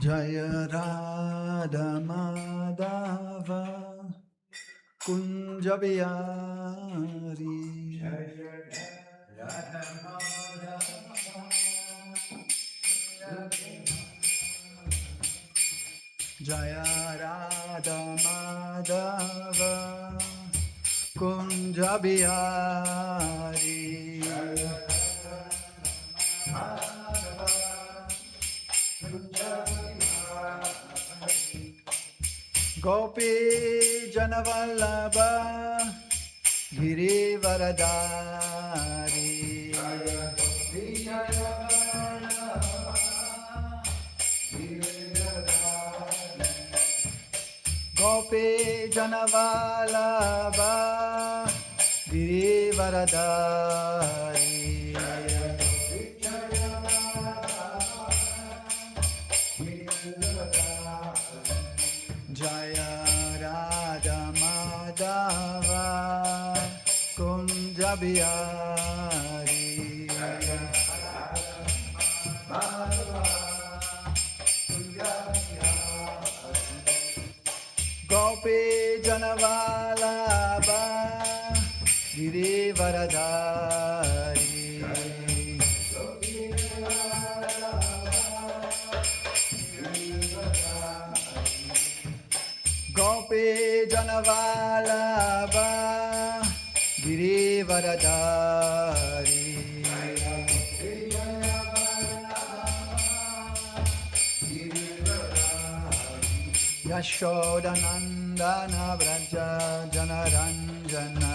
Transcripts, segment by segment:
Jaya Radha Madhava Kunja Bihari Jaya Radha Madhava Kunja Bihari Gopi Janavallabha Girivaradari Gopi Janavallabha Girivaradari Jaya Radha Madhava Kunja Bihari Gopi Janavallabha Girivaradari Gopi Janavallabha Girivaradari Yashodanandana Vraja Janaranjana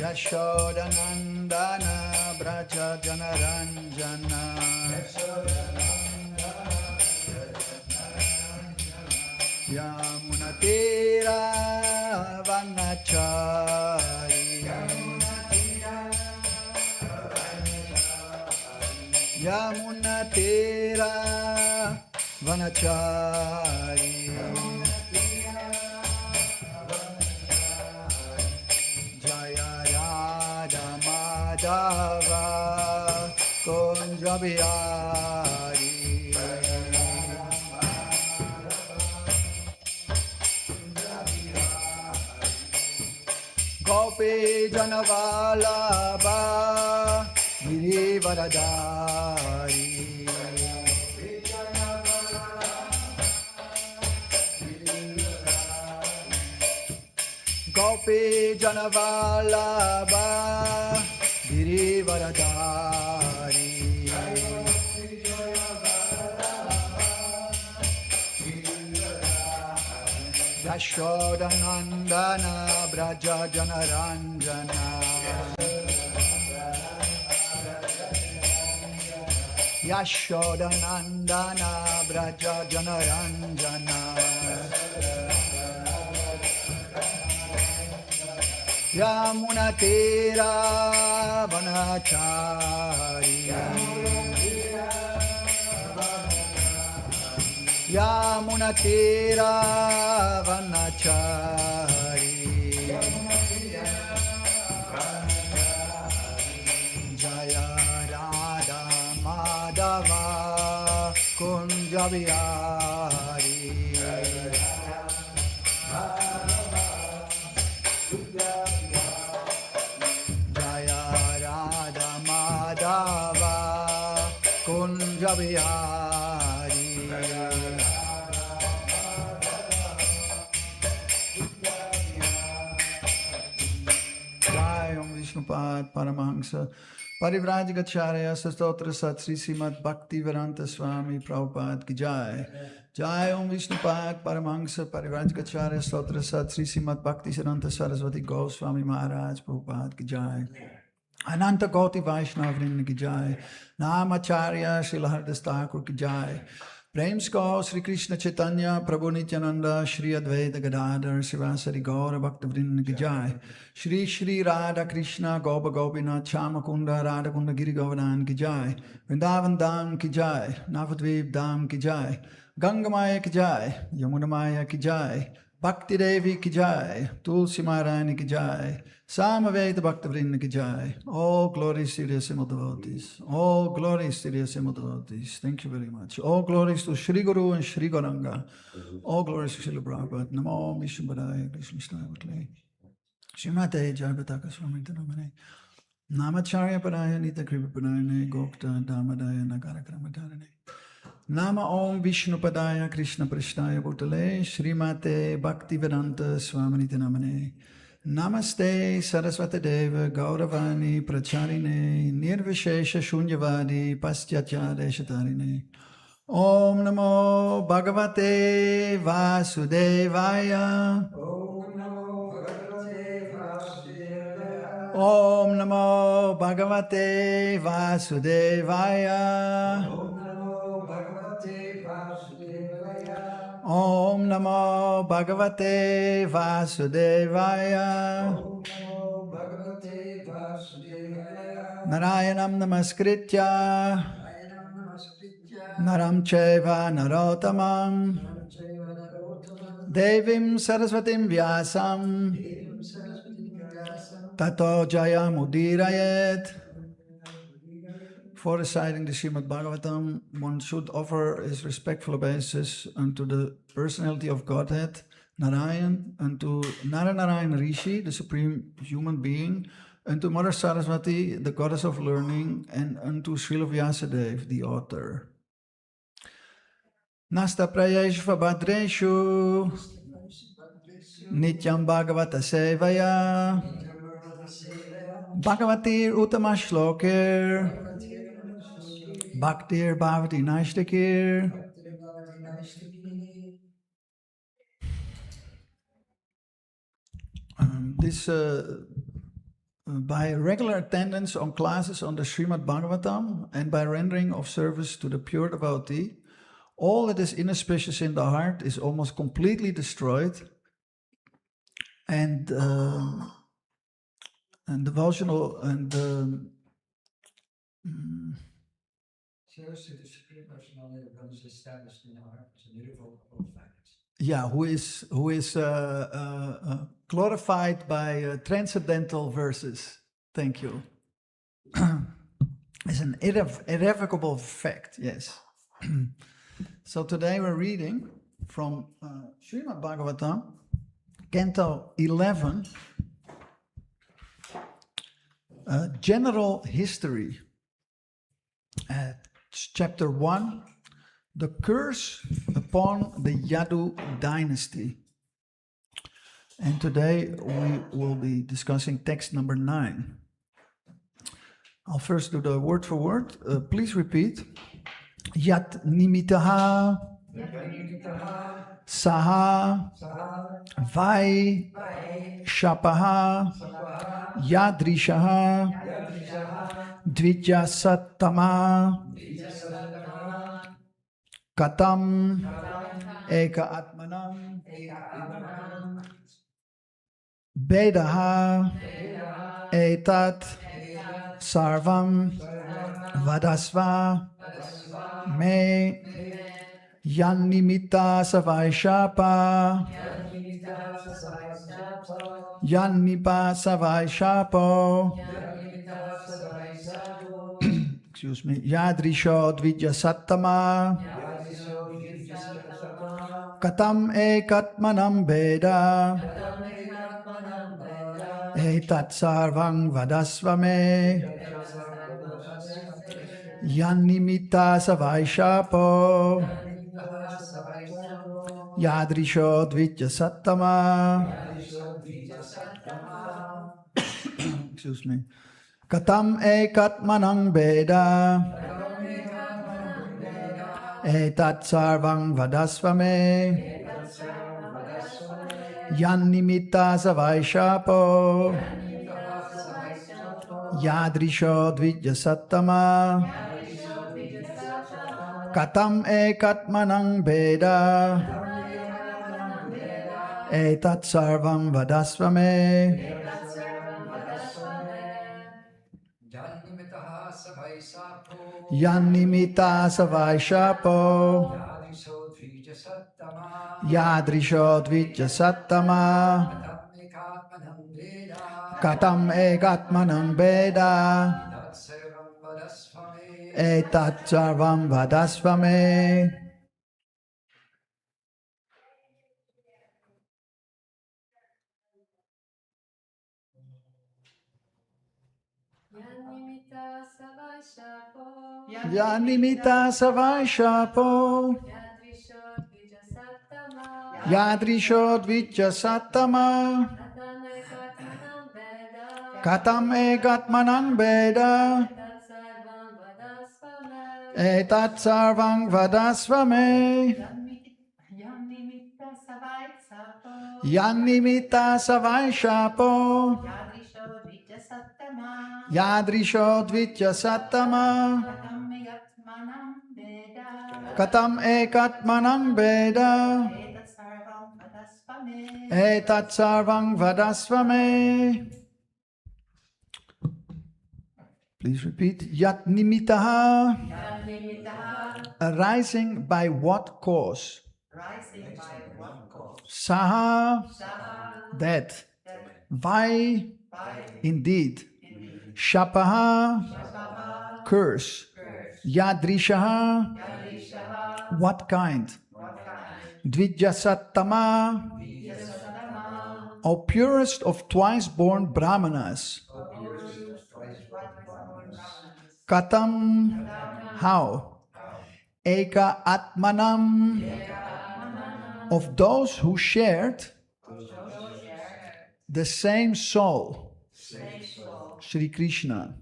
Yashodanandana Vraja Janaranjana Yamunatira Vanachari Yamunatira Vanachari Jaya Radha Madhava Kunja Bihari Gopi Janavallabha Girivaradari Gopi Janavallabha Girivaradari Yashodanandana Vraja Janaranjana Yashodanandana Vraja Janaranjana Yamunatira Vanachari Yamunatira Vanachari Jaya Radha Madhava Kunja Bihari Jaya Radha Madhava Kunja Bihari Vishnupad Paramahansa Parivrajagacharya Sastotra Sat Sri Srimad Bhaktivedanta Swami Prabhupada Ki Jai. Jai Om Vishnupad Paramahansa Parivrajagacharya Sastotra Sat Sri Srimad Bhaktivedanta Saraswati Goswami Maharaj Prabhupada Ki Jai. Ananta Koti Vaishnava Vrinda Ki Jai. Namacharya Srila Haridas Thakur Ki Jai. Prem Sko Sri Krishna Chaitanya Prabhu Nityananda Shri Advaita Gadadhar Sivasari Gaura Bhaktavrinda Ki Jai Shri Shri Radha Krishna Gopa Gopinath Chamakunda Radha Kunda Giri Govardhan Ki Jai Vrindavan Dham Ki Jai Navadvip Dham Ki Jai Ganga Maya Ki Jai Yamuna Maya Ki Jai Bhakti Devi Ki Jai Tulsi Maharani Ki Jai Samaveta Bhaktavrinda Ki Jai. All glories to the Assemble devotees. All glories to the Assemble devotees. Thank you very much. All glories to Shri Guru and Shri Gauranga. All glories to Srila Prabhupada. Namo Vishnu Padaya Krishna Shnavakle. Srimate Jayapataka Swami Dhanamane. Namacharya Padaya Nita Kripa Padayane Gokta Dhammadaya Nagara Kramadarane. Nama Om Vishnu Padaya Krishna Prishnaya Bhutale Srimate Bhaktivedanta Swami Namane. Namaste Saraswati Deva Gauravani Pracharine Nirvishesha Shunyavadi Paschatya Deshatarine. Om Namo Bhagavate Vasudevaya. Om Namo Bhagavate Vasudevaya. Om Namo Bhagavate Vasudevaya. Narayanam Namaskritya Naram Chaiva Narotamam Devim Saraswatim Vyasam Tato Jayam Udirayet. For reciting the Srimad Bhagavatam, one should offer his respectful obeisances unto the personality of Godhead, Narayan, unto Naranarayan Rishi, the supreme human being, unto Mother Saraswati, the goddess of learning, and unto Srila Vyasadeva, the author. Nasta prayeshu bhadreshu Nityam Bhagavata Sevaya Bhagavatir Uttama Shlokir Bhaktir Bhavati Naishtakir. By regular attendance on classes on the Srimad Bhagavatam and by rendering of service to the pure devotee, all that is inauspicious in the heart is almost completely destroyed, and devotional and seriously, the Supreme Personality of God is established in our heart as an irrevocable fact. Yeah, who is glorified by transcendental verses. Thank you. It's an irrevocable fact. Yes. So today we're reading from Srimad Bhagavatam, Canto 11, General History. Chapter 1, the curse upon the Yadu dynasty. And today we will be discussing text number 9. I'll first do the word for word. Please repeat. Yat nimitaha saha vai shapaha yadrishaha dvija sattama katam eka atmanam bedaha etat sarvam vadasva me yannimita savaishapa yannipa savaishapo excuse me, yadrisho dvija sattama katam ekatmanam beda etat sarvang vadasvame yannimita savaishapo yadrisho dvija sattama excuse me, katam ekatmanam beda etat sarvang vadasvame yannimita savaishapo yadrisho dvija sattama katam ekatmanang beda etat sarvam vadasva me. Yanimita savaishapo yadrisho dvija sattama katam egatmanam beda etat sarvam vadasvame. Yanimita savaishapo yadrisho dvija sattama katam egatmanam beda etat sarvam vadasvame. Yanimita savaishapo yadrisho dvija sattama katam ekatmanam beda etat sarvam vadasvame. Please repeat. Yat nimitaha, arising by what cause? Saha, that. Vai, indeed. Shapaha, curse. Yadrishaha, what kind? Dvijasattama, O purest of twice-born brahmanas. Katam, how? Eka atmanam, of those who shared the same soul, Shri Krishna.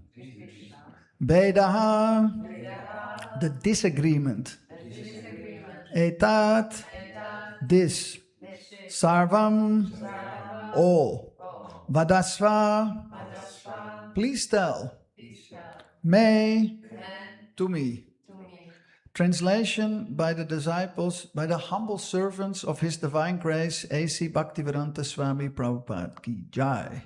Vedaha, the disagreement. Etat, this. Sarvam, all. Vadasva, please tell. May, to me. Translation by the disciples, by the humble servants of His Divine Grace, A.C. Bhaktivedanta Swami Prabhupada Ki Jai.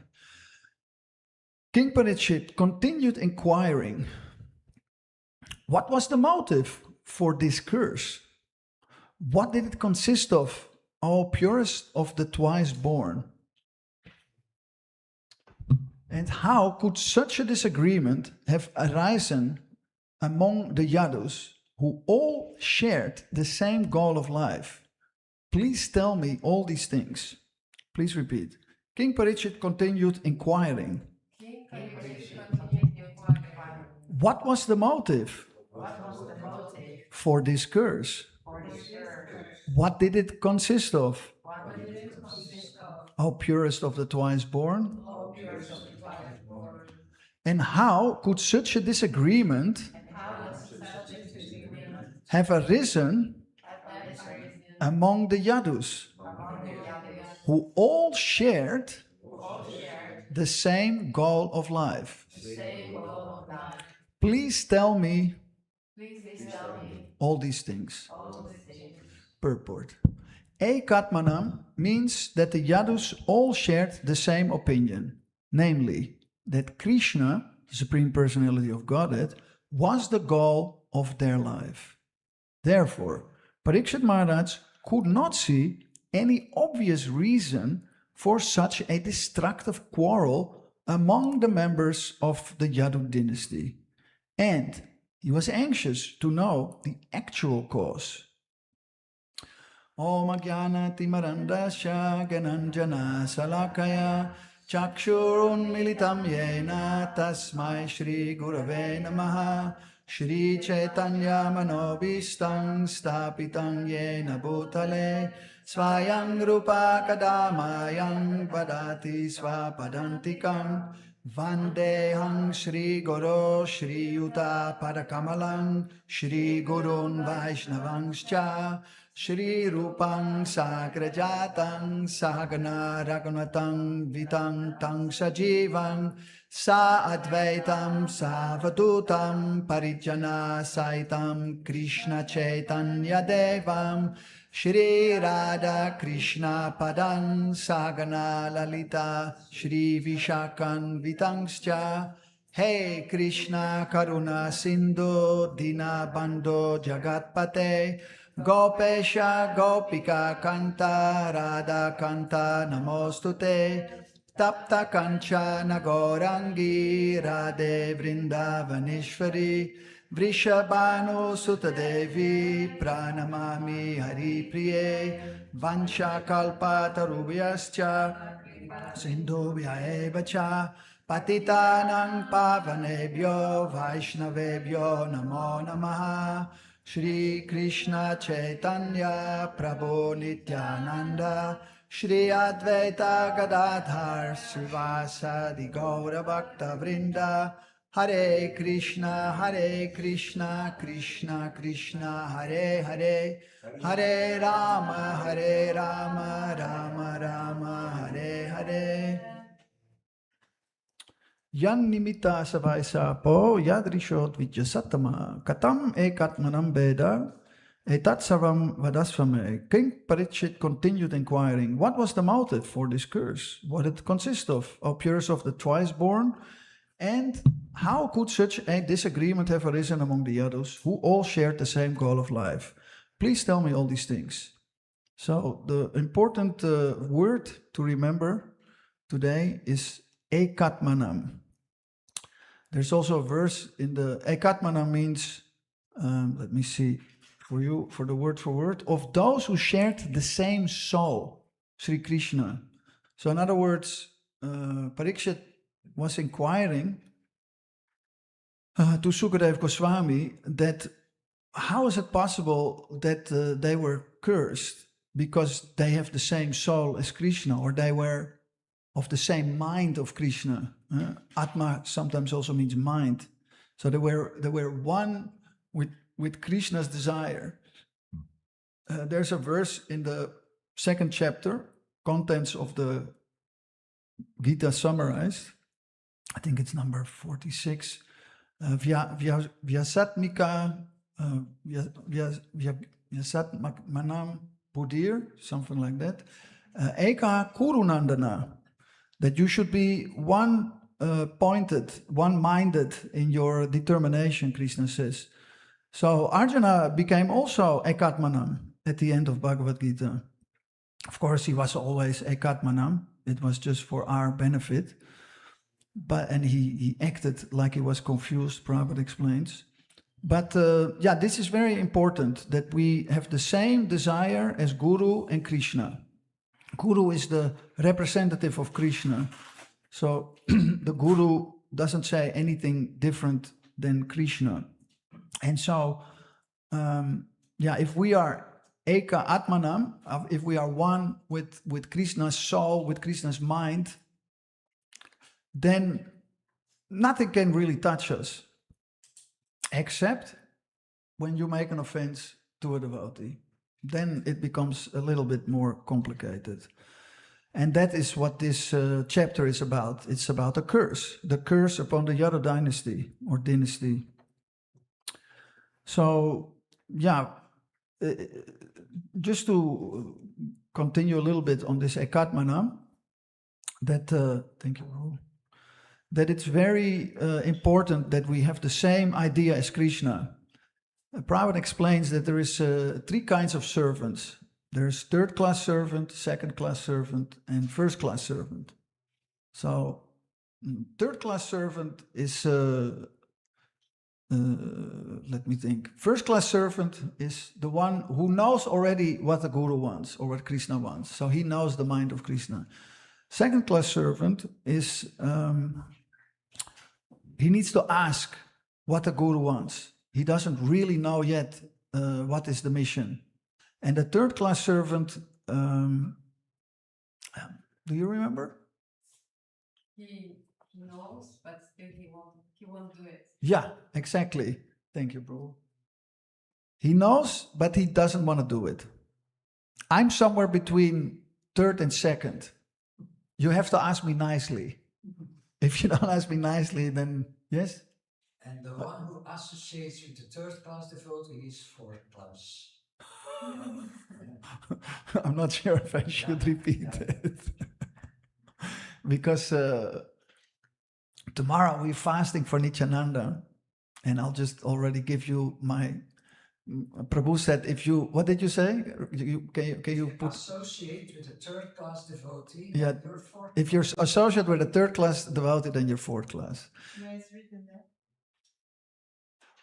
King Parikshit continued inquiring, what was the motive for this curse? What did it consist of, O purest of the twice born? And how could such a disagreement have arisen among the Yadus, who all shared the same goal of life? Please tell me all these things. Please repeat. King Parikshit continued inquiring. What was the motive for this curse? What did it consist of? O purest of the twice born? And how could such a disagreement have arisen among the Yadus, who all shared the same goal of life? Please tell me all these things. Purport. Ekatmanam means that the Yadus all shared the same opinion, namely that Krishna, the Supreme Personality of Godhead, was the goal of their life. Therefore, Parikshit Maharaj could not see any obvious reason for such a destructive quarrel among the members of the Yadu dynasty, and he was anxious to know the actual cause. Om Ajnana Timarandasya Gananjana Salakaya Chakshurun Militam Yena Tasmai Shri Gurave Namaha Shri Chaitanya Manobhistam Stapitam Yena Bhutale Svayam Rupa Kadamayam Vadati Svapadantikam Vandehang Shri Guru Shri Yuta Padakamalang Shri Gurun Vaishnavangscha Shri Rupang Sagrajatang Sahagana Raghunatang Vitang Tang Sajivang Sa Advaitam Savadutam Parijana Saitam Krishna Chaitanya Devam Shri Radha Krishna Padan Sagana Lalita Shri Vishakan Vitangscha Hey Krishna Karuna Sindhu Dina Bando Jagatpate Gopesha Gopika Kanta Radha Kanta Namostute Tapta Kanchana Gaurangi Radhe Vrindavaneshwari Vrishabhanu Sutadevi Pranamami Hari Priye Vansha Kalpa Tarubhyascha Sindhubhya Evacha Patitanang Pavanebhyo Vaishnavebhyo Namo Namaha Shri Krishna Chaitanya Prabhu Nityananda Shri Advaita Gadadhar Srivasadi Gaura Bhakta Vrinda Hare Krishna, Krishna Krishna, Hare Hare, Hare Rama, Rama Rama, Hare Hare. Yan nimita savaisa po yadrishot vijasatama katam ekatmanam beda etat savam vadasvame. King Parikshit continued inquiring, what was the motive for this curse? What did it consist of? O purest of the twice born? And how could such a disagreement have arisen among the Yadus, who all shared the same goal of life? Please tell me all these things. So the important word to remember today is ekatmanam. There's also a verse in the ekatmanam means, let me see for you, for the word, of those who shared the same soul, Sri Krishna. So in other words, Parikshit was inquiring to Sukadeva Goswami that how is it possible that they were cursed because they have the same soul as Krishna, or they were of the same mind of Krishna. Atma sometimes also means mind. So they were one with Krishna's desire. There's a verse in the second chapter, contents of the Gita summarized. I think it's number 46. Vyasatmika, Vyasatmanam Budir, something like that. Eka Kurunandana, that you should be one-pointed, one-minded in your determination, Krishna says. So Arjuna became also Ekatmanam at the end of Bhagavad Gita. Of course, he was always Ekatmanam. It was just for our benefit. And he acted like he was confused, Prabhupada explains. But this is very important, that we have the same desire as Guru and Krishna. Guru is the representative of Krishna. So the Guru doesn't say anything different than Krishna. And so, if we are Eka Atmanam, if we are one with Krishna's soul, with Krishna's mind, then nothing can really touch us, except when you make an offense to a devotee. Then it becomes a little bit more complicated. And that is what this chapter is about. It's about a curse, the curse upon the Yadu dynasty or dynasty. So, just to continue a little bit on this Ekatmanam, that, thank you, that it's very important that we have the same idea as Krishna. Prabhupada explains that there is 3 kinds of servants. There's third-class servant, second-class servant, and first-class servant. So, third-class servant is, let me think. First-class servant is the one who knows already what the Guru wants or what Krishna wants. So he knows the mind of Krishna. Second-class servant is, he needs to ask what the Guru wants. He doesn't really know yet what is the mission. And the third-class servant, do you remember? He He knows, but still he won't do it. Yeah, exactly. Thank you, bro. He knows, but he doesn't want to do it. I'm somewhere between third and second. You have to ask me nicely. If you don't ask me nicely, then yes? And the one who associates with the third class devotee is fourth class. I'm not sure if I should repeat it. Because tomorrow we're fasting for Nityananda, and I'll just already give you my. Prabhu said, if you, what did you say? Can you put. Associate with a third class devotee, Yeah, you're fourth. if you're associated with a third class devotee, then you're fourth class. Where is written that?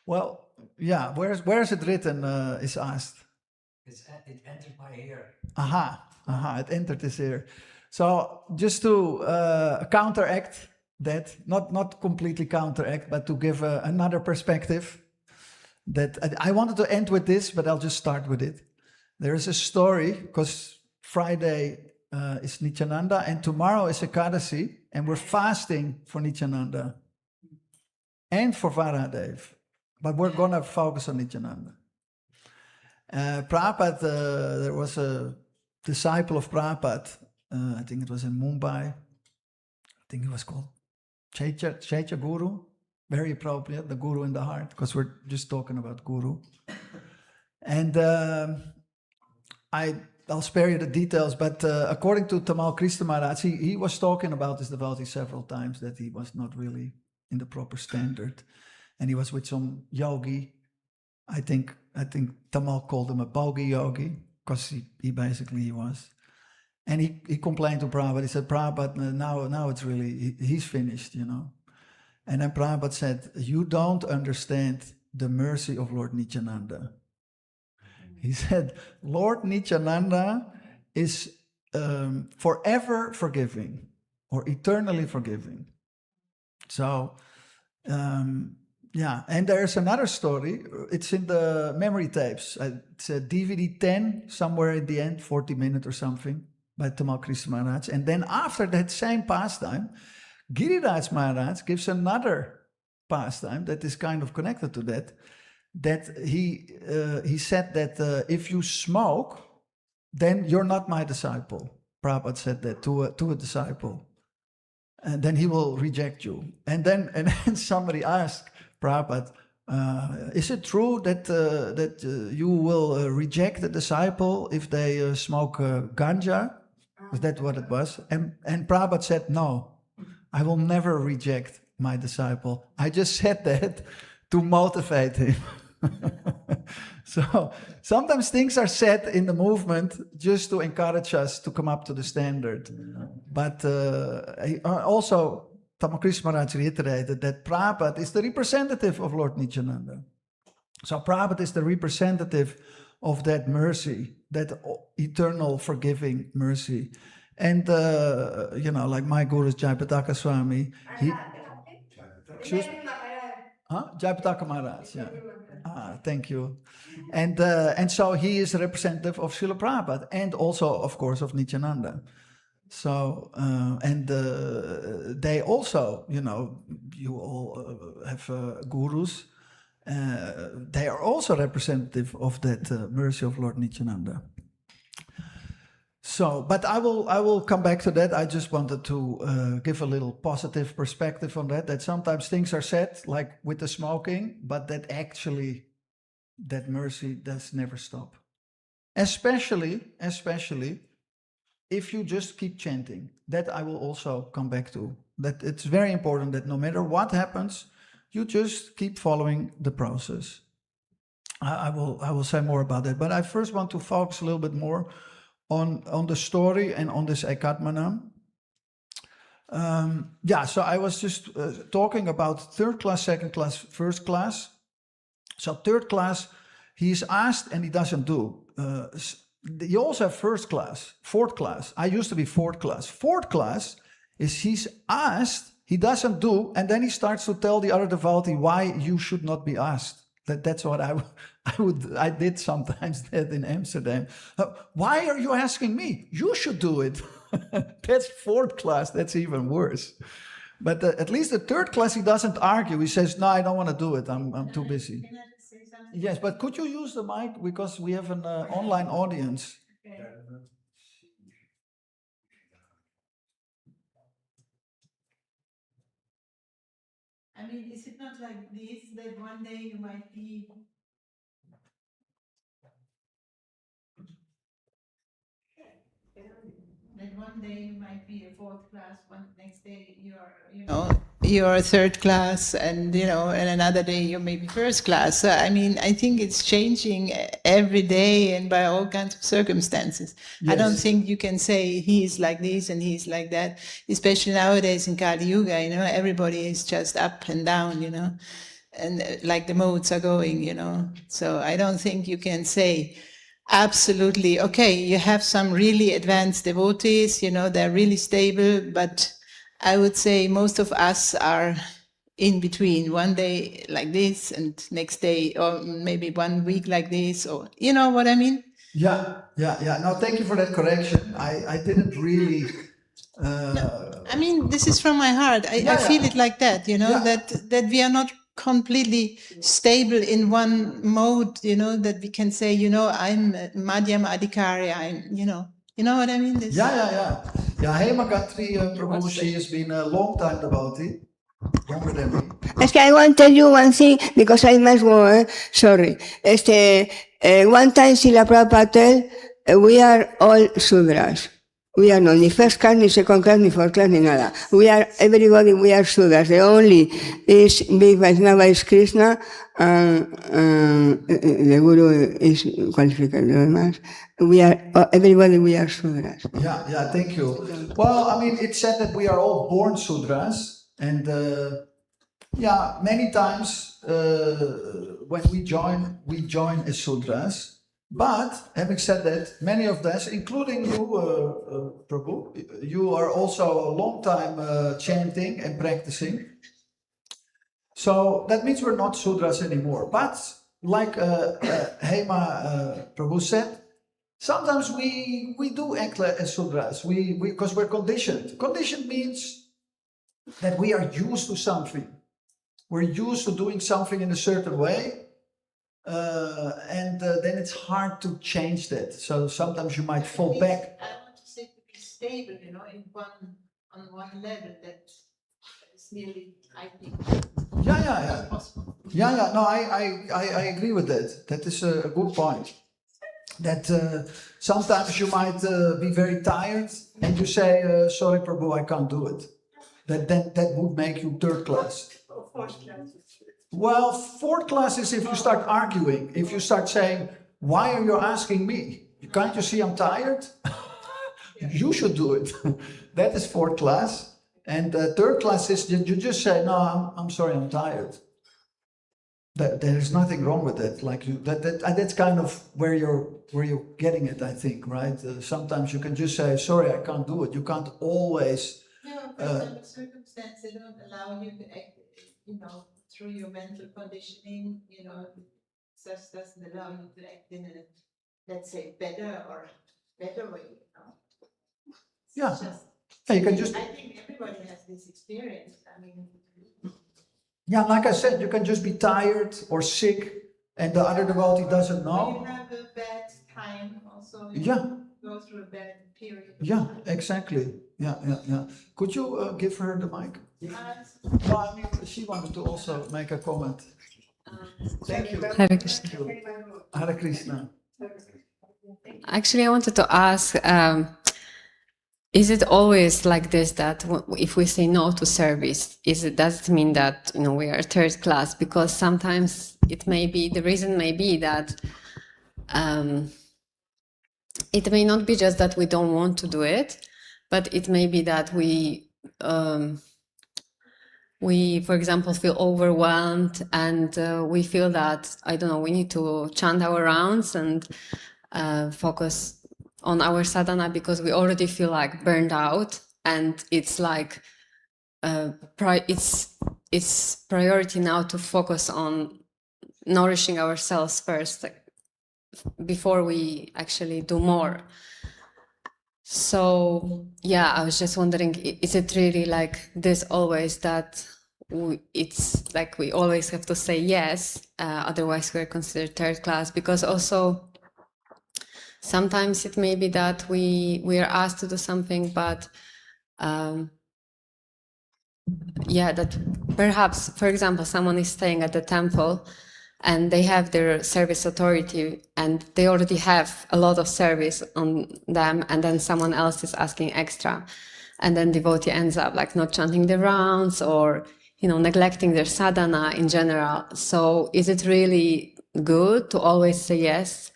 Well, yeah, where is it written, is asked. It entered my ear. It entered his ear. So just to counteract that, not completely counteract, but to give another perspective, that I wanted to end with this, but I'll just start with it. There is a story, because Friday is Nityananda, and tomorrow is Ekadasi, and we're fasting for Nityananda and for Varadev, but we're going to focus on Nityananda. Prabhupada, there was a disciple of Prabhupada, I think it was in Mumbai. I think it was called Chaitya Guru. Very appropriate, the Guru in the heart, because we're just talking about Guru. And I'll spare you the details, but according to Tamal Krishna Maharaj, he was talking about this devotee several times, that he was not really in the proper standard. And he was with some yogi. I think Tamal called him a bogey yogi, because he basically was. And he complained to Prabhupada. He said, Prabhupada, now it's really, he's finished, you know. And then Prabhupada said, you don't understand the mercy of Lord Nityananda. He said, Lord Nityananda is forever forgiving, or eternally forgiving. So, yeah, and there's another story. It's in the memory tapes. It's a DVD 10, somewhere in the end, 40 minutes or something, by Tamal Krishna Maharaj. And then after that same pastime, Giriraj Maharaj gives another pastime that is kind of connected to that. That he said that if you smoke, then you're not my disciple. Prabhupada said that to a disciple. And then he will reject you. And then somebody asked Prabhupada, is it true that you will reject a disciple if they smoke ganja? Was that what it was? And Prabhupada said, no, I will never reject my disciple. I just said that to motivate him. So sometimes things are said in the movement just to encourage us to come up to the standard. But also, Tamakrisha Maharaj reiterated that Prabhupada is the representative of Lord Nityananda. So Prabhupada is the representative of that mercy, that eternal forgiving mercy. And, like my Guru is Jayapataka Swami. Excuse me? Jayapataka Maharaj, yeah. Thank you. And so he is a representative of Srila Prabhupada, and also, of course, of Nityananda. So, they also, you all have gurus. They are also representative of that mercy of Lord Nityananda. So, but I will come back to that. I just wanted to give a little positive perspective on that. That sometimes things are said, like with the smoking, but that actually that mercy does never stop. Especially if you just keep chanting. That I will also come back to. That it's very important that no matter what happens, you just keep following the process. I will say more about that, but I first want to focus a little bit more on the story and on this Ekatmanam. So I was just talking about third class, second class, first class. So third class, he's asked and he doesn't do. You also have first class, fourth class. I used to be fourth class. Fourth class is he's asked, he doesn't do, and then he starts to tell the other devotee why you should not be asked. That's what I did sometimes that in Amsterdam. Why are you asking me? You should do it. That's fourth class. That's even worse. But at least the third class, he doesn't argue. He says, no, I don't want to do it. I'm too busy. Can I just say something? Yes, but could you use the mic? Because we have an online audience. Okay. I mean, is it not like this, that one day you might be that one day you might be a fourth class, one next day you're a third class, and and another day you may be first class. So I mean, I think it's changing every day and by all kinds of circumstances. I don't Yes. think you can say he's like this and he's like that, especially nowadays in Kali Yuga. Everybody is just up and down. And like the modes are going. So I don't think you can say absolutely, okay, you have some really advanced devotees, they're really stable, but I would say most of us are in between, one day like this and next day, or maybe 1 week like this, or you know what I mean? Yeah. No, thank you for that correction. I didn't really. I mean, this is from my heart. I feel it like that, Yeah. that we are not completely stable in one mode, that we can say, I'm Madhyam Adhikari, you know what I mean? This. Yeah. Hema Gatri Prabhu, she has been a long time devotee, younger than me. Okay, I want to tell you one thing because I must go. Sorry. One time Srila Prabhupada tell, we are all Sudras. We are not ni first class, ni second class, ni fourth class, ni nada. Everybody, we are Sudras. The only is big Vaishnava is Krishna, and the Guru is qualified. Everybody, we are Sudras. Yeah, thank you. Well, I mean, it's said that we are all born Sudras, and many times when we join as Sudras. But having said that, many of us, including you, Prabhu, you are also a long time chanting and practicing. So that means we're not Sudras anymore. But like Hema Prabhu said, sometimes we do act as Sudras because we're conditioned. Conditioned means that we are used to something. We're used to doing something in a certain way. And then it's hard to change that. So sometimes you might fall back. I want to say to be stable, on one level that is nearly, I think. Yeah. Possible. Yeah. No, I agree with that. That is a good point. That sometimes you might be very tired and you say, sorry, Prabhu, I can't do it. That would make you third class. Well, fourth class is if you start arguing, if you start saying, why are you asking me? Can't you see I'm tired? You should do it. That is fourth class. And third class is you just say, no, I'm sorry, I'm tired. There's nothing wrong with that. Like that's kind of where you're getting it, I think, right? Sometimes you can just say, sorry, I can't do it. You can't always. No, but circumstances don't allow you to act, through your mental conditioning, just doesn't allow you to act in a, let's say, better way, Yeah. Just, You can just. I think everybody has this experience. I mean. Yeah, like I said, you can just be tired or sick, and the other devotee doesn't know. You have a bad time also. Go through a bad period. Yeah, exactly. Yeah. Could you give her the mic? No, I mean, she wanted to also make a comment. Thank you. Hare Krishna. Hare Krishna. Actually, I wanted to ask, is it always like this that if we say no to service, does it mean that we are third class? Because sometimes the reason may be that it may not be just that we don't want to do it, but it may be that we, for example, feel overwhelmed and we feel that, I don't know, we need to chant our rounds and focus on our sadhana because we already feel like burned out, and it's like it's priority now to focus on nourishing ourselves first, before we actually do more. So yeah, I was just wondering, is it really like this always that it's like we always have to say yes, otherwise we're considered third class? Because also sometimes it may be that we are asked to do something, but yeah, that perhaps, for example, someone is staying at the temple and they have their service authority and they already have a lot of service on them, and then someone else is asking extra, and then devotee ends up like not chanting the rounds or, you know, neglecting their sadhana in general. So is it really good to always say yes?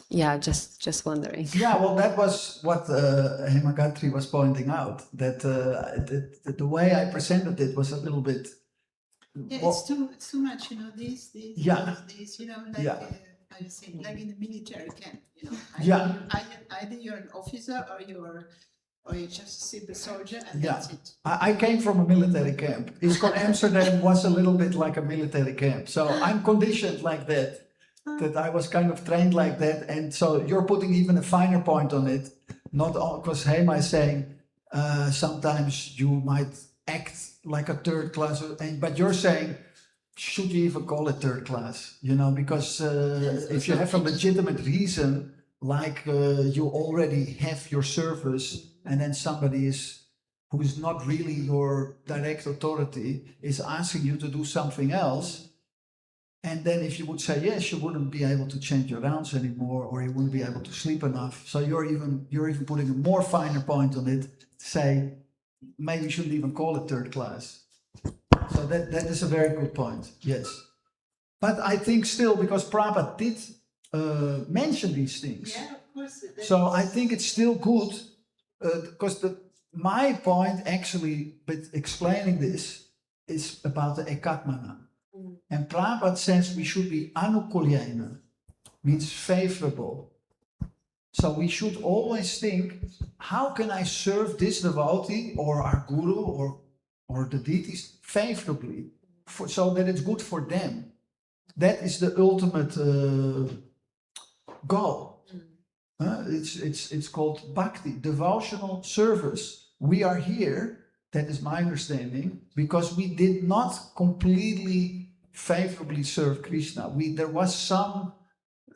Yeah, just wondering. Yeah, well, that was what Hemagatri was pointing out, that the way I presented it was a little bit... Yeah, well, it's too much, you know, these, Yeah. you know, like, Yeah. how you say, like in the military camp, you know. Yeah. Either you're an officer or you're just a simple soldier, and Yeah, that's it. I came from a military camp. ISKCON Amsterdam was a little bit like a military camp. So I'm conditioned like that I was kind of trained like that. And so you're putting even a finer point on it. Not all, because Hema is saying sometimes you might act like a third class, but you're saying, should you even call it third class? You know, because if you have a legitimate reason, like you already have your service, and then somebody who is not really your direct authority is asking you to do something else, and then if you would say yes, you wouldn't be able to change your rounds anymore, or you wouldn't be able to sleep enough. So you're even putting a more finer point on it to say maybe you shouldn't even call it third class. So that is a very good point. Yes, but I think still, because Prabhupada did mention these things. Yeah, of course. So I think it's still good, because my point actually with explaining this is about the ekatmana. And Prabhupada says we should be anukulyena, means favorable. So we should always think, how can I serve this devotee or our guru or the deities favorably, so that it's good for them. That is the ultimate goal. It's called bhakti, devotional service. We are here, that is my understanding, because we did not completely favorably serve Krishna. There was some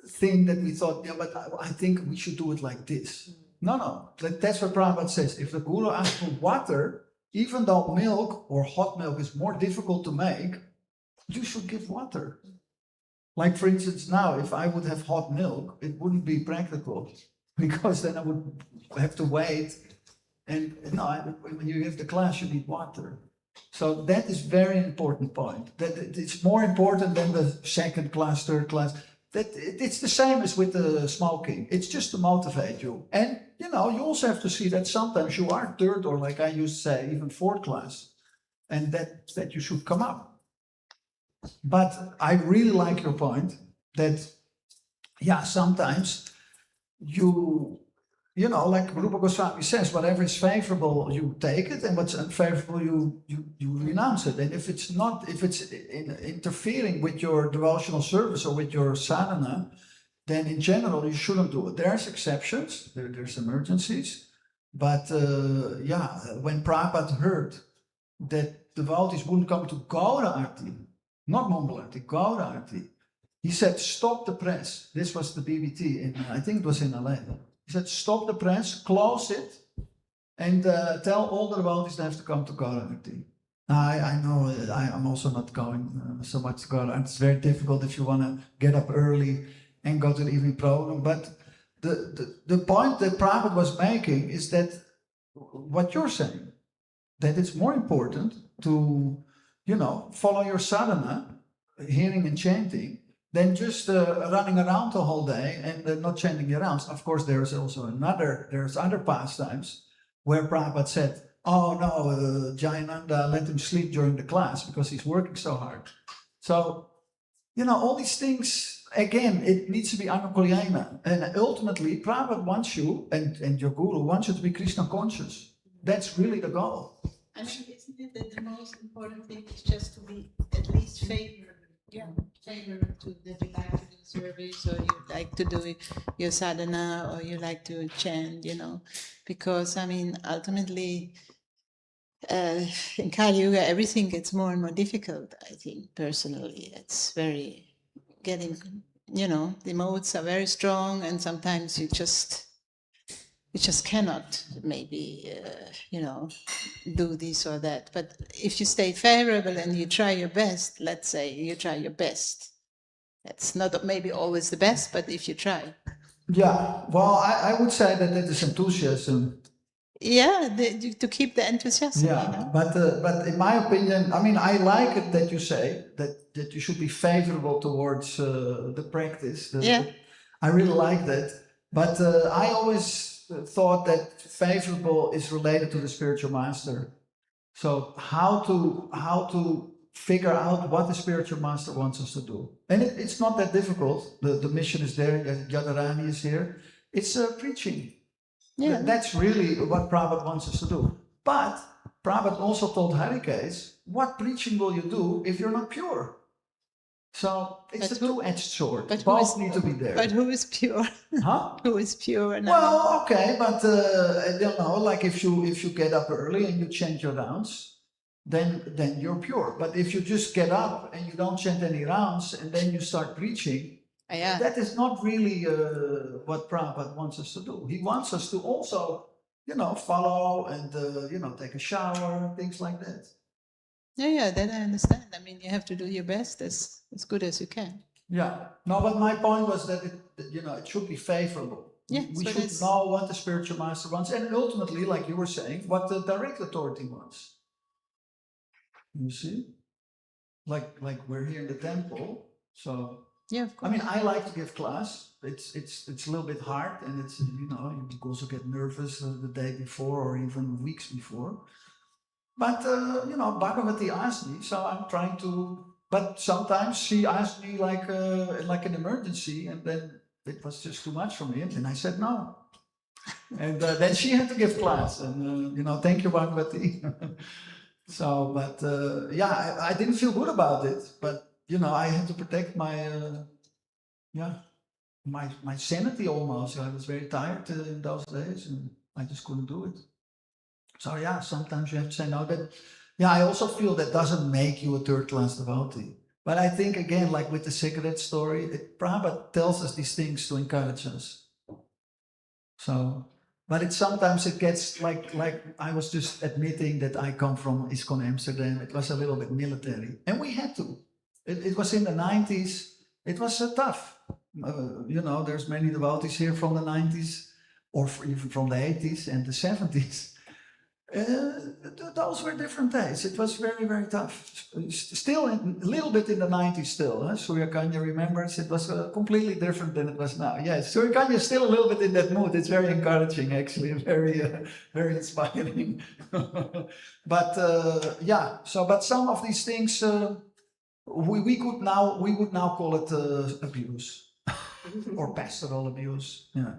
thing that we thought, yeah, but I think we should do it like this. No, that's what Prabhupada says. If the guru asks for water, even though milk or hot milk is more difficult to make, you should give water. Like, for instance, now, if I would have hot milk, it wouldn't be practical, because then I would have to wait. And when you give the class, you need water. So that is very important point. That it's more important than the second class, third class. That it's the same as with the smoking. It's just to motivate you. And, you also have to see that sometimes you are third, or like I used to say, even fourth class. And that you should come up. But I really like your point that, sometimes like Rupa Goswami says, whatever is favorable, you take it, and what's unfavorable, you renounce it. And if it's interfering with your devotional service or with your sadhana, then in general, you shouldn't do it. There's exceptions, there's emergencies, but when Prabhupada heard that devotees wouldn't come to Gaura Arti, not Mongol Arti, Gaura Arti, he said, stop the press. This was the BBT, I think it was in LA. He said, stop the press, close it, and tell all the devotees they have to come to Gaura Arti. I know I'm also not going so much to Gaura Arti. It's very difficult if you want to get up early and go to the evening program. But the point that Prabhupada was making is that what you're saying, that it's more important to, follow your sadhana, hearing and chanting, than just running around the whole day and not chanting your rounds. Of course, there's other pastimes where Prabhupada said, oh no, Jayananda, let him sleep during the class because he's working so hard. So, all these things, again, it needs to be anukulyena. And ultimately, Prabhupada wants you, and your guru wants you to be Krishna conscious. That's really the goal. I mean, isn't it that the most important thing is just to be at least favorable? Yeah, favor to that you like to do service, or you like to do your sadhana, or you like to chant, because I mean, ultimately, in Kali Yuga, everything gets more and more difficult. I think personally, it's very getting, the modes are very strong, and sometimes you just cannot maybe, do this or that. But if you stay favorable and you try your best, let's say you try your best. That's not maybe always the best, but if you try. Yeah, well, I would say that it is enthusiasm. Yeah, to keep the enthusiasm, Yeah, but in my opinion, I mean, I like it that you say that you should be favorable towards the practice. Yeah. I really like that. But I always thought that favorable is related to the spiritual master. So how to figure out what the spiritual master wants us to do, and it's not that difficult. The mission is there. Yadharani is here. It's preaching. Yeah. That's really what Prabhupada wants us to do. But Prabhupada also told Harikes, what preaching will you do if you're not pure? So it's But a two-edged sword. but who Both is- need to be there. But who is pure? Huh? Who is pure? And Well, okay, but like if you get up early and you chant your rounds, then you're pure. But if you just get up and you don't chant any rounds and then you start preaching, yeah. that is not really what Prabhupada wants us to do. He wants us to also, follow and take a shower, things like that. Yeah, that I understand. I mean, you have to do your best as good as you can. Yeah. No, but my point was that it should be favorable. Yeah, We so should that's- know what the spiritual master wants, and ultimately, like you were saying, what the direct authority wants. You see, like we're here in the temple, so Yeah, of I course. mean, I like to give class. It's a little bit hard, and it's you also get nervous the day before or even weeks before. But Bhagavati asked me, so I'm trying to. But sometimes she asked me like an emergency, and then it was just too much for me, and then I said no. And then she had to give class, and thank you, Bhagavati. So, but I didn't feel good about it, but I had to protect my my sanity almost. I was very tired in those days, and I just couldn't do it. So sometimes you have to say no. But I also feel that doesn't make you a third-class devotee. But I think again, like with the cigarette story, Prabhupada tells us these things to encourage us. So, but sometimes it gets like I was just admitting that I come from ISKCON Amsterdam. It was a little bit military, and we had to. It was in the 90s. It was tough. There's many devotees here from the 90s, or even from the 80s and the 70s. Those were different days. It was very, very tough. Still, a little bit in the 90s still. Surya Kanya remembers it was completely different than it was now. Yes, Surya Kanya is still a little bit in that mood. It's very encouraging, actually, very, very inspiring. But but some of these things we would now call it abuse or pastoral abuse. Yeah.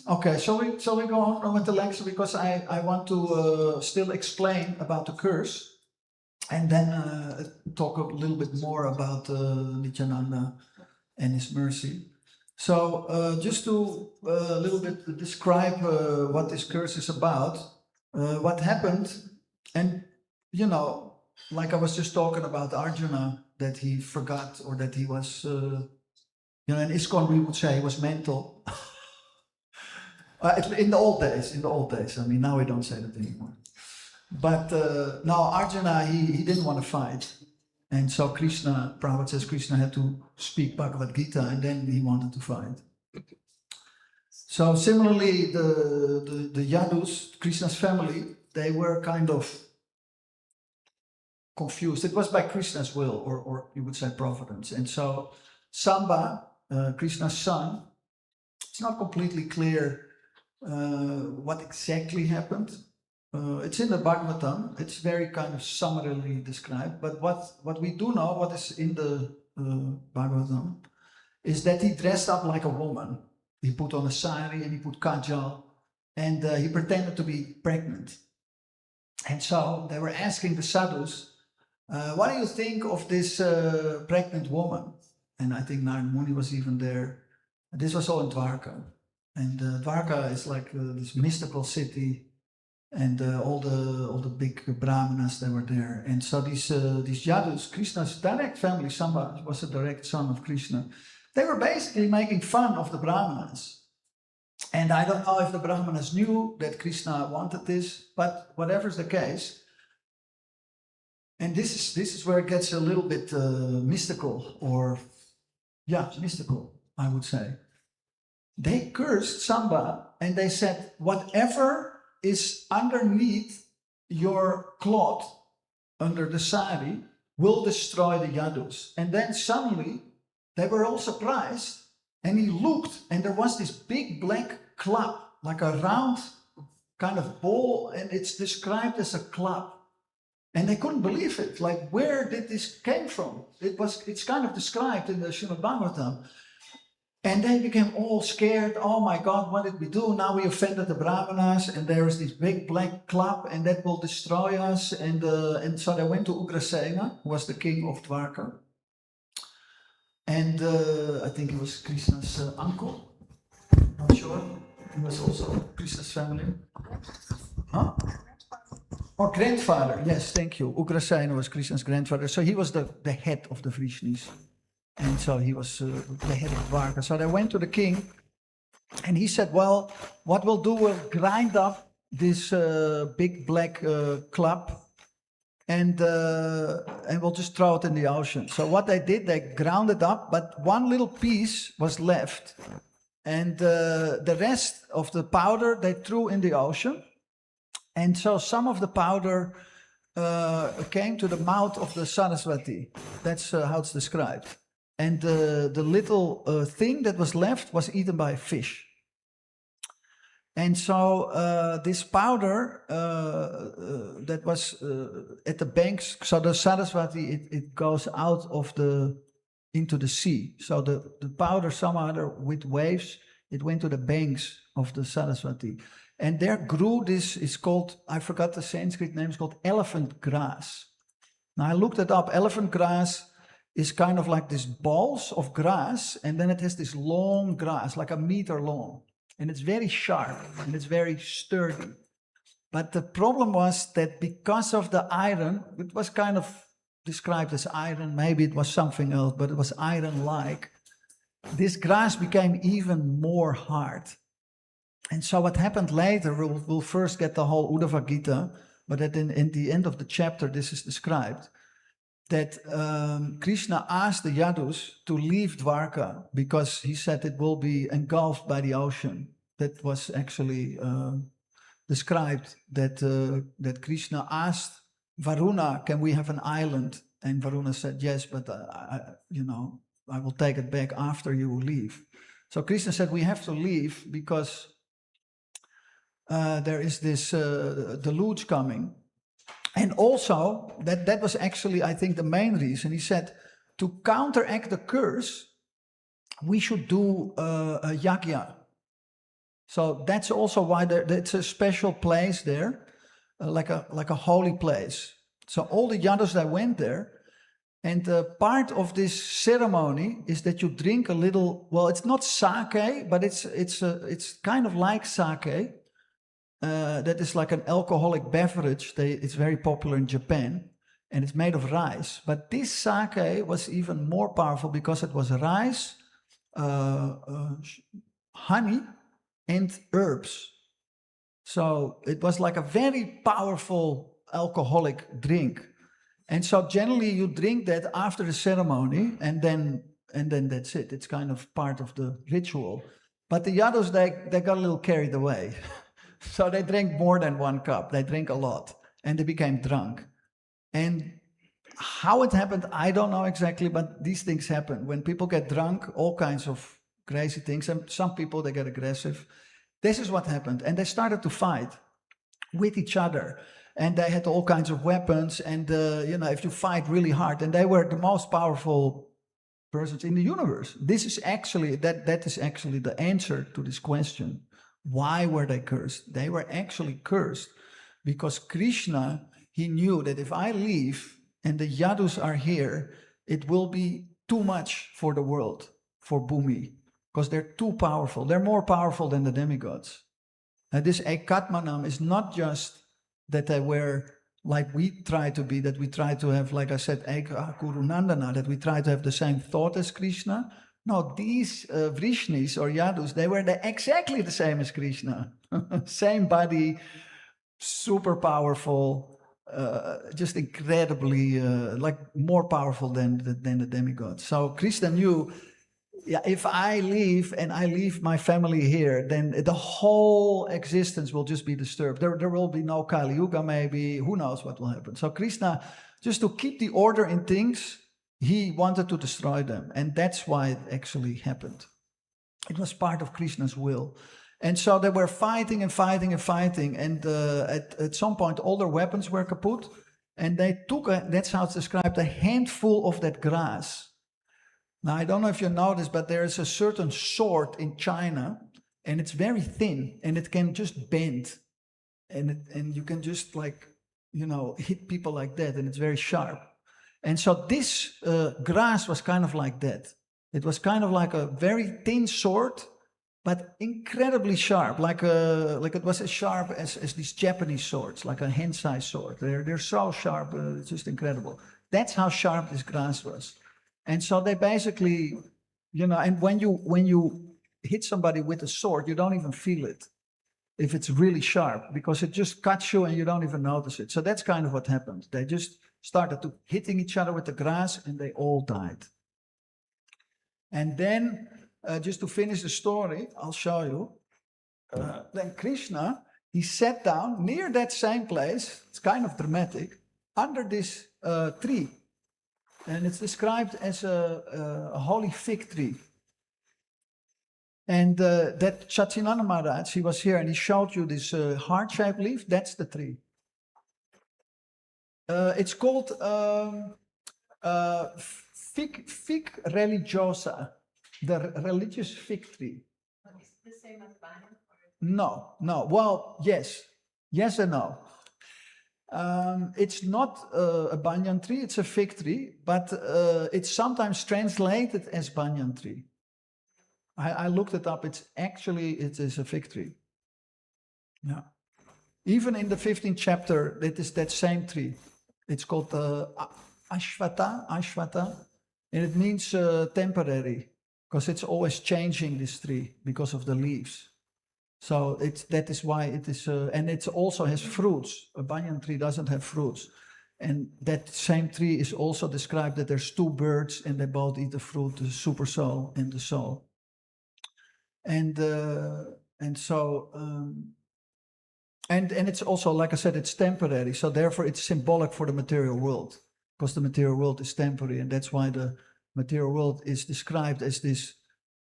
Okay, so we go on with the lecture because I want to still explain about the curse and then talk a little bit more about Nityananda and his mercy. So just to a little bit describe what this curse is about, what happened, and like I was just talking about Arjuna, that he forgot or that he was, in ISKCON we would say he was mental. In the old days. I mean, now we don't say that anymore. But now Arjuna, he didn't want to fight. And so Prabhupada says Krishna had to speak Bhagavad Gita and then he wanted to fight. So similarly, the Yadus, Krishna's family, they were kind of confused. It was by Krishna's will, or you would say providence. And so Samba, Krishna's son, it's not completely clear what exactly happened. It's in the Bhagavatam. It's very kind of summarily described. But what we do know, what is in the Bhagavatam, is that he dressed up like a woman. He put on a sari and he put kajal, and he pretended to be pregnant. And so they were asking the sadhus, What do you think of this pregnant woman? And I think Narada Muni was even there. This was all in Dwarka. And Dwarka is like this mystical city, and all the big brahmanas that were there. And so these Yadus, Krishna's direct family, Samba was a direct son of Krishna, they were basically making fun of the brahmanas. And I don't know if the brahmanas knew that Krishna wanted this, but whatever's the case, and this is where it gets a little bit mystical, or mystical, I would say. They cursed Samba and they said, whatever is underneath your cloth, under the sari, will destroy the Yadus. And then suddenly they were all surprised, and he looked, and there was this big black club, like a round kind of ball, and it's described as a club. And they couldn't believe it. Like, where did this came from? It's kind of described in the Srimad Bhagavatam. And they became all scared. Oh my God, what did we do? Now we offended the Brahmanas, and there is this big black club, and that will destroy us. And so they went to Ugrasena, who was the king of Dwarka. And I think he was Krishna's uncle. Not sure. He was also Krishna's family. Huh? Or grandfather, yes, thank you. Ugrasena was Krishna's grandfather. So he was the head of the Vrishnis. And so he was the head of Dwarka. So they went to the king, and he said, well, what we'll do, we'll grind up this big black club, and we'll just throw it in the ocean. So what they did, they ground it up, but one little piece was left. And the rest of the powder they threw in the ocean. And so some of the powder came to the mouth of the Saraswati. That's how it's described. And the little thing that was left was eaten by a fish. And so this powder that was at the banks, so the Saraswati, it goes out of into the sea. So the powder somehow with waves, it went to the banks of the Saraswati. And there grew this, is called, I forgot the Sanskrit name, it's called elephant grass. Now I looked it up. Elephant grass is kind of like these balls of grass, and then it has this long grass, like a meter long. And it's very sharp, and it's very sturdy. But the problem was that because of the iron, it was kind of described as iron, maybe it was something else, but it was iron-like. This grass became even more hard. And so what happened later, we'll first get the whole Uddhava Gita, but in the end of the chapter, this is described, that Krishna asked the Yadus to leave Dwarka because he said it will be engulfed by the ocean. That was actually described, that Krishna asked Varuna, can we have an island? And Varuna said, yes, but I will take it back after you leave. So Krishna said, we have to leave because there is this deluge coming. And also, that was actually, I think, the main reason. He said, to counteract the curse, we should do a yajna. So that's also why it's a special place there, like a holy place. So all the Yadus that went there, and part of this ceremony is that you drink a little, well, it's not sake, but it's kind of like sake. That is like an alcoholic beverage. It's very popular in Japan, and it's made of rice. But this sake was even more powerful because it was rice, honey, and herbs. So it was like a very powerful alcoholic drink. And so generally you drink that after the ceremony, and then that's it. It's kind of part of the ritual. But the Yadus, they got a little carried away. So they drank more than one cup. They drank a lot, and they became drunk. And how it happened, I don't know exactly, but these things happen. When people get drunk, all kinds of crazy things, and some people, they get aggressive. This is what happened. And they started to fight with each other. And they had all kinds of weapons, and if you fight really hard, and they were the most powerful persons in the universe. This is actually, that is actually the answer to this question. Why were they cursed? They were actually cursed because Krishna, he knew that if I leave and the Yadus are here, it will be too much for the world, for Bhumi, because they're too powerful. They're more powerful than the demigods. And this Ekatmanam is not just that they were like we try to be, that we try to have, like I said, Eka Kurunandana, that we try to have the same thought as Krishna. No, these Vrishnis or Yadus, they were exactly the same as Krishna. Same body, super powerful, just incredibly, like more powerful than the demigods. So Krishna knew, yeah, if I leave and I leave my family here, then the whole existence will just be disturbed. There will be no Kali Yuga, maybe. Who knows what will happen? So Krishna, just to keep the order in things, he wanted to destroy them. And that's why it actually happened. It was part of Krishna's will. And so they were fighting and fighting and fighting. And at some point, all their weapons were kaput. And they took, that's how it's described, a handful of that grass. Now, I don't know if you know this, but there is a certain sword in China, and it's very thin, and it can just bend. And you can just, like, you know, hit people like that, and it's very sharp. And so this grass was kind of like that. It was kind of like a very thin sword, but incredibly sharp, like it was as sharp as these Japanese swords, like a hand-sized sword. They're so sharp, it's just incredible. That's how sharp this grass was. And so they basically, you know, and when you hit somebody with a sword, you don't even feel it if it's really sharp, because it just cuts you and you don't even notice it. So that's kind of what happened. They just started to hitting each other with the grass, and they all died. And then, just to finish the story, I'll show you. Then Krishna, he sat down near that same place, it's kind of dramatic, under this tree. And it's described as a holy fig tree. And that Satyananda Maharaj, he was here and he showed you this heart-shaped leaf, that's the tree. It's called fig religiosa, the religious fig tree. Is it the same as banyan? No. Well, yes and no. It's not a banyan tree, it's a fig tree, but it's sometimes translated as banyan tree. I looked it up, it is a fig tree. Yeah. Even in the 15th chapter, it is that same tree. It's called Ashvata, and it means temporary, because it's always changing, this tree, because of the leaves. So that is why it is, and it also has fruits. A banyan tree doesn't have fruits. And that same tree is also described that there's two birds and they both eat the fruit, the super soul and the soul. And so it's also, like I said, it's temporary. So therefore it's symbolic for the material world, because the material world is temporary. And that's why the material world is described as this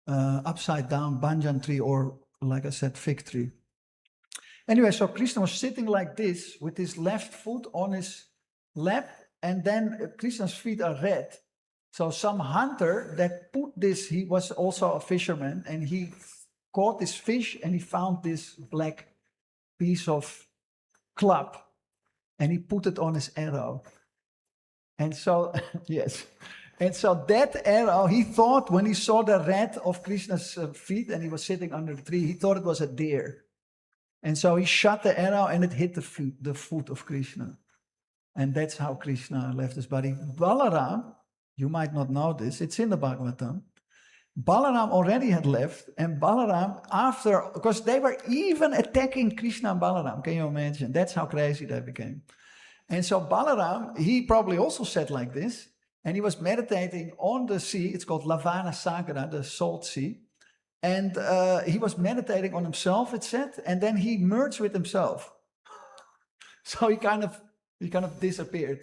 upside down banyan tree, or, like I said, fig tree. Anyway, so Krishna was sitting like this with his left foot on his lap, and then Krishna's feet are red. So some hunter that put this, he was also a fisherman, and he caught this fish and he found this black piece of club and he put it on his arrow. And so, yes. And so that arrow, he thought, when he saw the red of Krishna's feet and he was sitting under the tree, he thought it was a deer. And so he shot the arrow and it hit the foot of Krishna. And that's how Krishna left his body. Balaram, you might not know this, it's in the Bhagavatam. Balaram already had left, and Balaram, after, because they were even attacking Krishna and Balaram, can you imagine? That's how crazy they became. And so Balaram, he probably also sat like this, and he was meditating on the sea. It's called Lavana Sagara, the salt sea. And he was meditating on himself, it said, and then he merged with himself. So he kind of disappeared.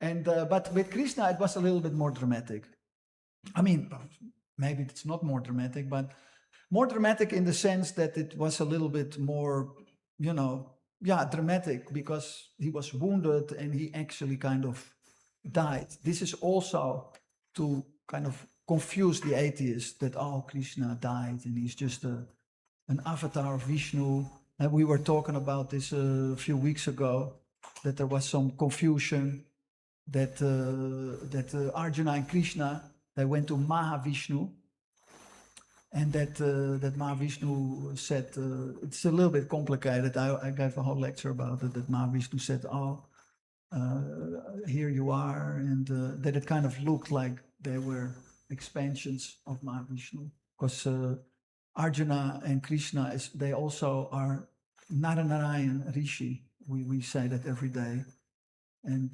And but with Krishna, it was a little bit more dramatic. I mean, maybe it's not more dramatic, but more dramatic in the sense that it was a little bit more, dramatic, because he was wounded and he actually kind of died. This is also to kind of confuse the atheists that, oh, Krishna died and he's just an avatar of Vishnu. And we were talking about this a few weeks ago, that there was some confusion. that Arjuna and Krishna, they went to Mahavishnu, and that Mahavishnu said, it's a little bit complicated. I gave a whole lecture about it. That Mahavishnu said, here you are, and that it kind of looked like they were expansions of Mahavishnu, because Arjuna and Krishna, they also are Naranarayan Rishi. We say that every day. And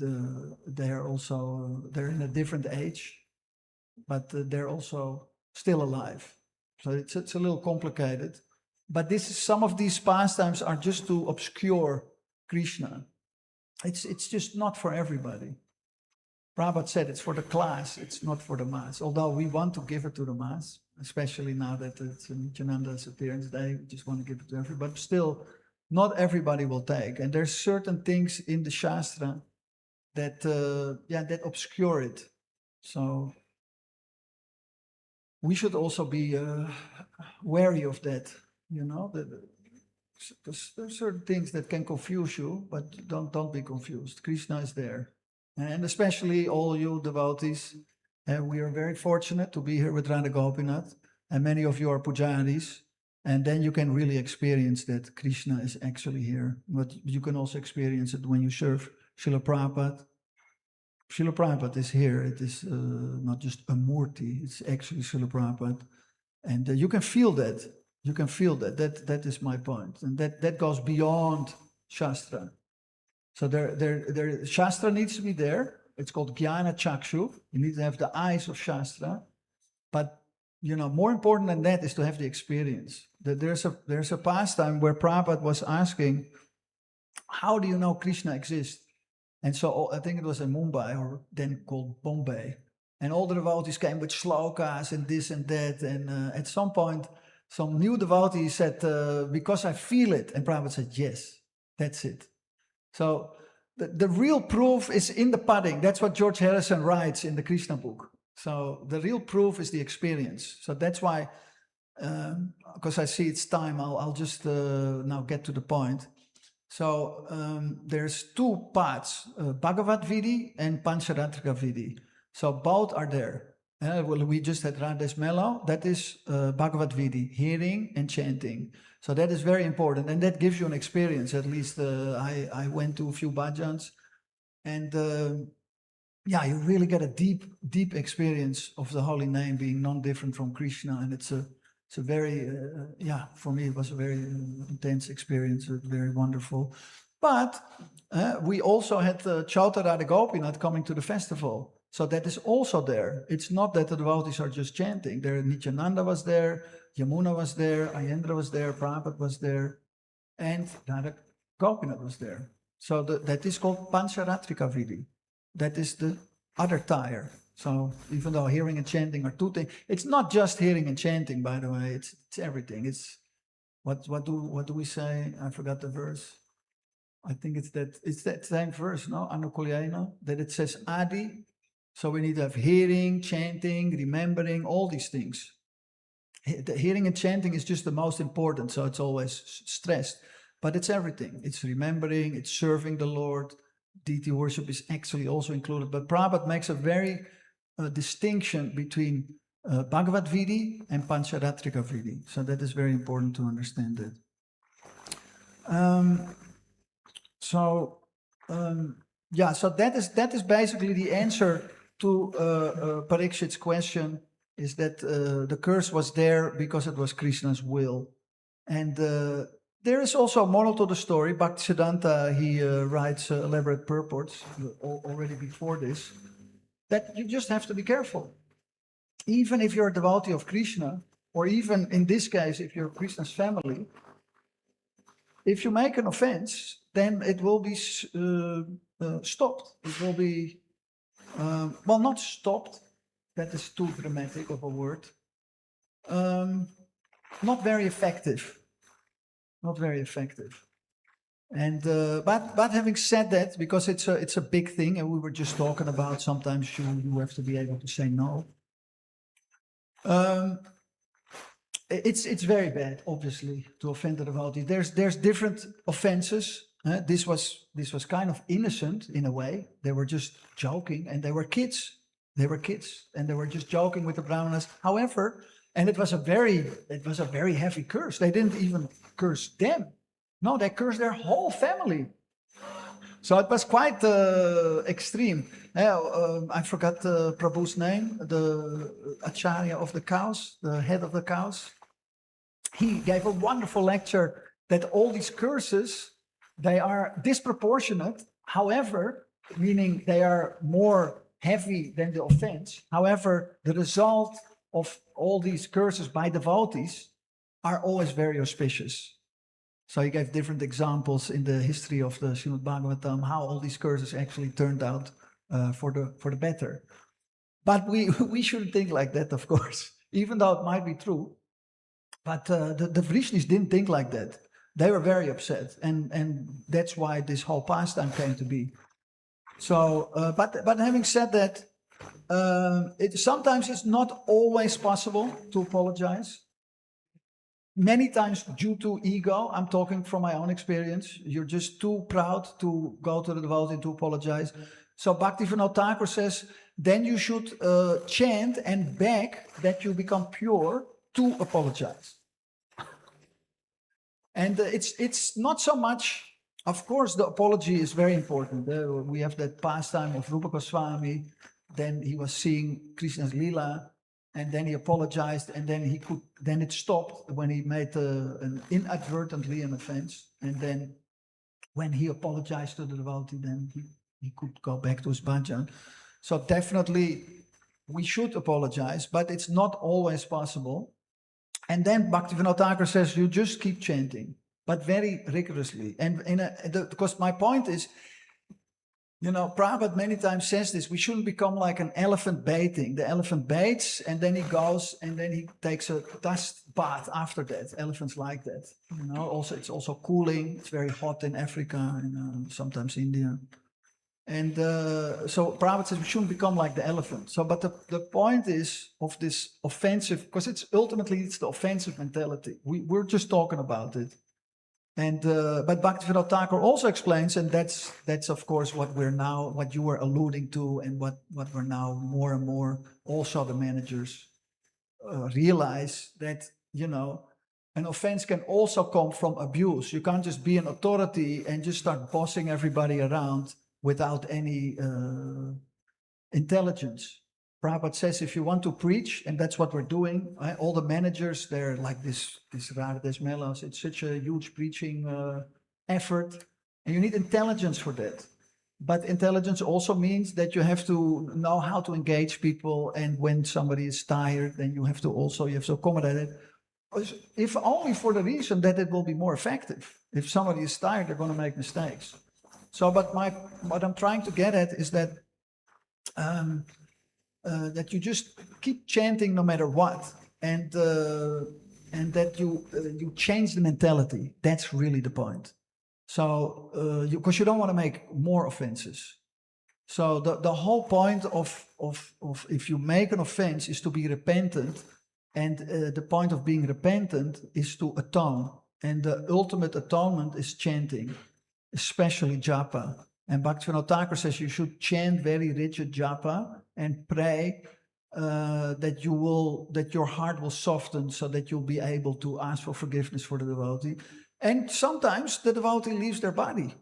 they're also, they're in a different age, but they're also still alive. So it's a little complicated. But some of these pastimes are just to obscure Krishna. It's just not for everybody. Prabhupada said it's for the class, it's not for the mass. Although we want to give it to the mass, especially now that it's Nityananda's appearance day, we just want to give it to everybody. But still, not everybody will take. And there's certain things in the Shastra that that obscure it. So we should also be wary of that, because there's certain things that can confuse you, but don't be confused. Krishna is there. And especially all you devotees, we are very fortunate to be here with Radha Gopinath, and many of you are pujaris, and then you can really experience that Krishna is actually here. But you can also experience it when you serve Srila Prabhupada. Srila Prabhupada is here. It is not just a murti, it's actually Srila Prabhupada. And you can feel that. You can feel that. That is my point. And that goes beyond Shastra. So there Shastra needs to be there. It's called Jnana Chakshu. You need to have the eyes of Shastra. But more important than that is to have the experience. There's a pastime where Prabhupada was asking, how do you know Krishna exists? And so I think it was in Mumbai, or then called Bombay. And all the devotees came with shlokas and this and that. And at some point, some new devotee said, because I feel it. And Prabhupada said, yes, that's it. So the real proof is in the pudding. That's what George Harrison writes in the Krishna book. So the real proof is the experience. So that's why, because I see it's time, I'll just now get to the point. So there's two parts, Bhagavat Vidhi and Pancharatrika Vidhi. So both are there. Well, we just had Radhesh Mellow. That is Bhagavat Vidhi, hearing and chanting. So that is very important, and that gives you an experience. At least I went to a few bhajans, and you really get a deep experience of the holy name being non-different from Krishna, and it's a very for me it was a very intense experience, very wonderful. But we also had Chauta Radha Gopinath coming to the festival. So that is also there. It's not that the devotees are just chanting. Nityananda was there, Yamuna was there, Ayendra was there, Prabhupada was there, and Radha Gopinath was there. So that is called Pancharatrika Vidhi. That is the other tire. So even though hearing and chanting are two things, it's not just hearing and chanting, by the way. It's everything. It's what do we say? I forgot the verse. I think it's that same verse, no? Anukulyena, that it says Adi. So we need to have hearing, chanting, remembering, all these things. The hearing and chanting is just the most important, so it's always stressed. But it's everything. It's remembering, it's serving the Lord. Deity worship is actually also included. But Prabhupada makes a very distinction between Bhagavat Vidhi and Pancharatrika Vidhi. So that is very important to understand that. So that is basically the answer to Parikshit's question, is that the curse was there because it was Krishna's will. And there is also a moral to the story. Bhaktisiddhanta, he writes elaborate purports already before this, that you just have to be careful. Even if you're a devotee of Krishna, or even in this case, if you're Krishna's family, if you make an offense, then it will be stopped. It will be, not stopped, that is too dramatic of a word, not very effective. Not very effective. And but having said that, because it's a big thing, and we were just talking about sometimes you have to be able to say no. It's very bad, obviously, to offend the devotee. There's different offenses. This was kind of innocent in a way. They were just joking, and they were kids. They were kids, and they were just joking with the brahmanas. However, and it was a very heavy curse. They didn't even curse them. No, they cursed their whole family. So it was quite extreme. I forgot Prabhu's name, the Acharya of the cows, the head of the cows. He gave a wonderful lecture that all these curses, they are disproportionate. However, meaning they are more heavy than the offense. However, the result of all these curses by devotees are always very auspicious. So he gave different examples in the history of the Srimad Bhagavatam, how all these curses actually turned out for the better. But we shouldn't think like that, of course, even though it might be true. But the Vrishnis didn't think like that. They were very upset, and that's why this whole pastime came to be. So, but having said that, sometimes it's not always possible to apologize. Many times due to ego, I'm talking from my own experience, you're just too proud to go to the devotee to apologize. So Bhaktivinoda Thakur says, then you should chant and beg that you become pure to apologize. And it's not so much, of course, the apology is very important. We have that pastime of Rupa Goswami, then he was seeing Krishna's Leela, and then he apologized, and then it stopped when he made inadvertently an offense. And then when he apologized to the devotee, then he could go back to his bhajan. So definitely we should apologize, but it's not always possible. And then Bhaktivinoda Thakur says, you just keep chanting, but very rigorously. And because my point is, Prabhupada many times says this, we shouldn't become like an elephant baiting. The elephant baits, and then he goes, and then he takes a dust bath after that. Elephants like that. Also, it's also cooling. It's very hot in Africa and sometimes India. And so Prabhupada says we shouldn't become like the elephant. So, but the point is of this offensive, because it's the offensive mentality. We're just talking about it. And but Bhaktivinoda Thakur also explains, and that's of course what you were alluding to, and what we're now more and more also the managers realize that an offense can also come from abuse. You can't just be an authority and just start bossing everybody around without any intelligence. Prabhupada says if you want to preach, and that's what we're doing, all the managers, they're like this Radha Melas, it's such a huge preaching effort, and you need intelligence for that. But intelligence also means that you have to know how to engage people, and when somebody is tired, then you have to accommodate it. If only for the reason that it will be more effective. If somebody is tired, they're going to make mistakes. So, but what I'm trying to get at is that that you just keep chanting no matter what, and that you change the mentality. That's really the point. So, because you don't want to make more offenses. So the whole point of if you make an offense is to be repentant, and the point of being repentant is to atone, and the ultimate atonement is chanting, especially japa. And Bhaktivinoda Thakur says you should chant very rigid japa and pray that your heart will soften, so that you'll be able to ask for forgiveness for the devotee. And sometimes the devotee leaves their body.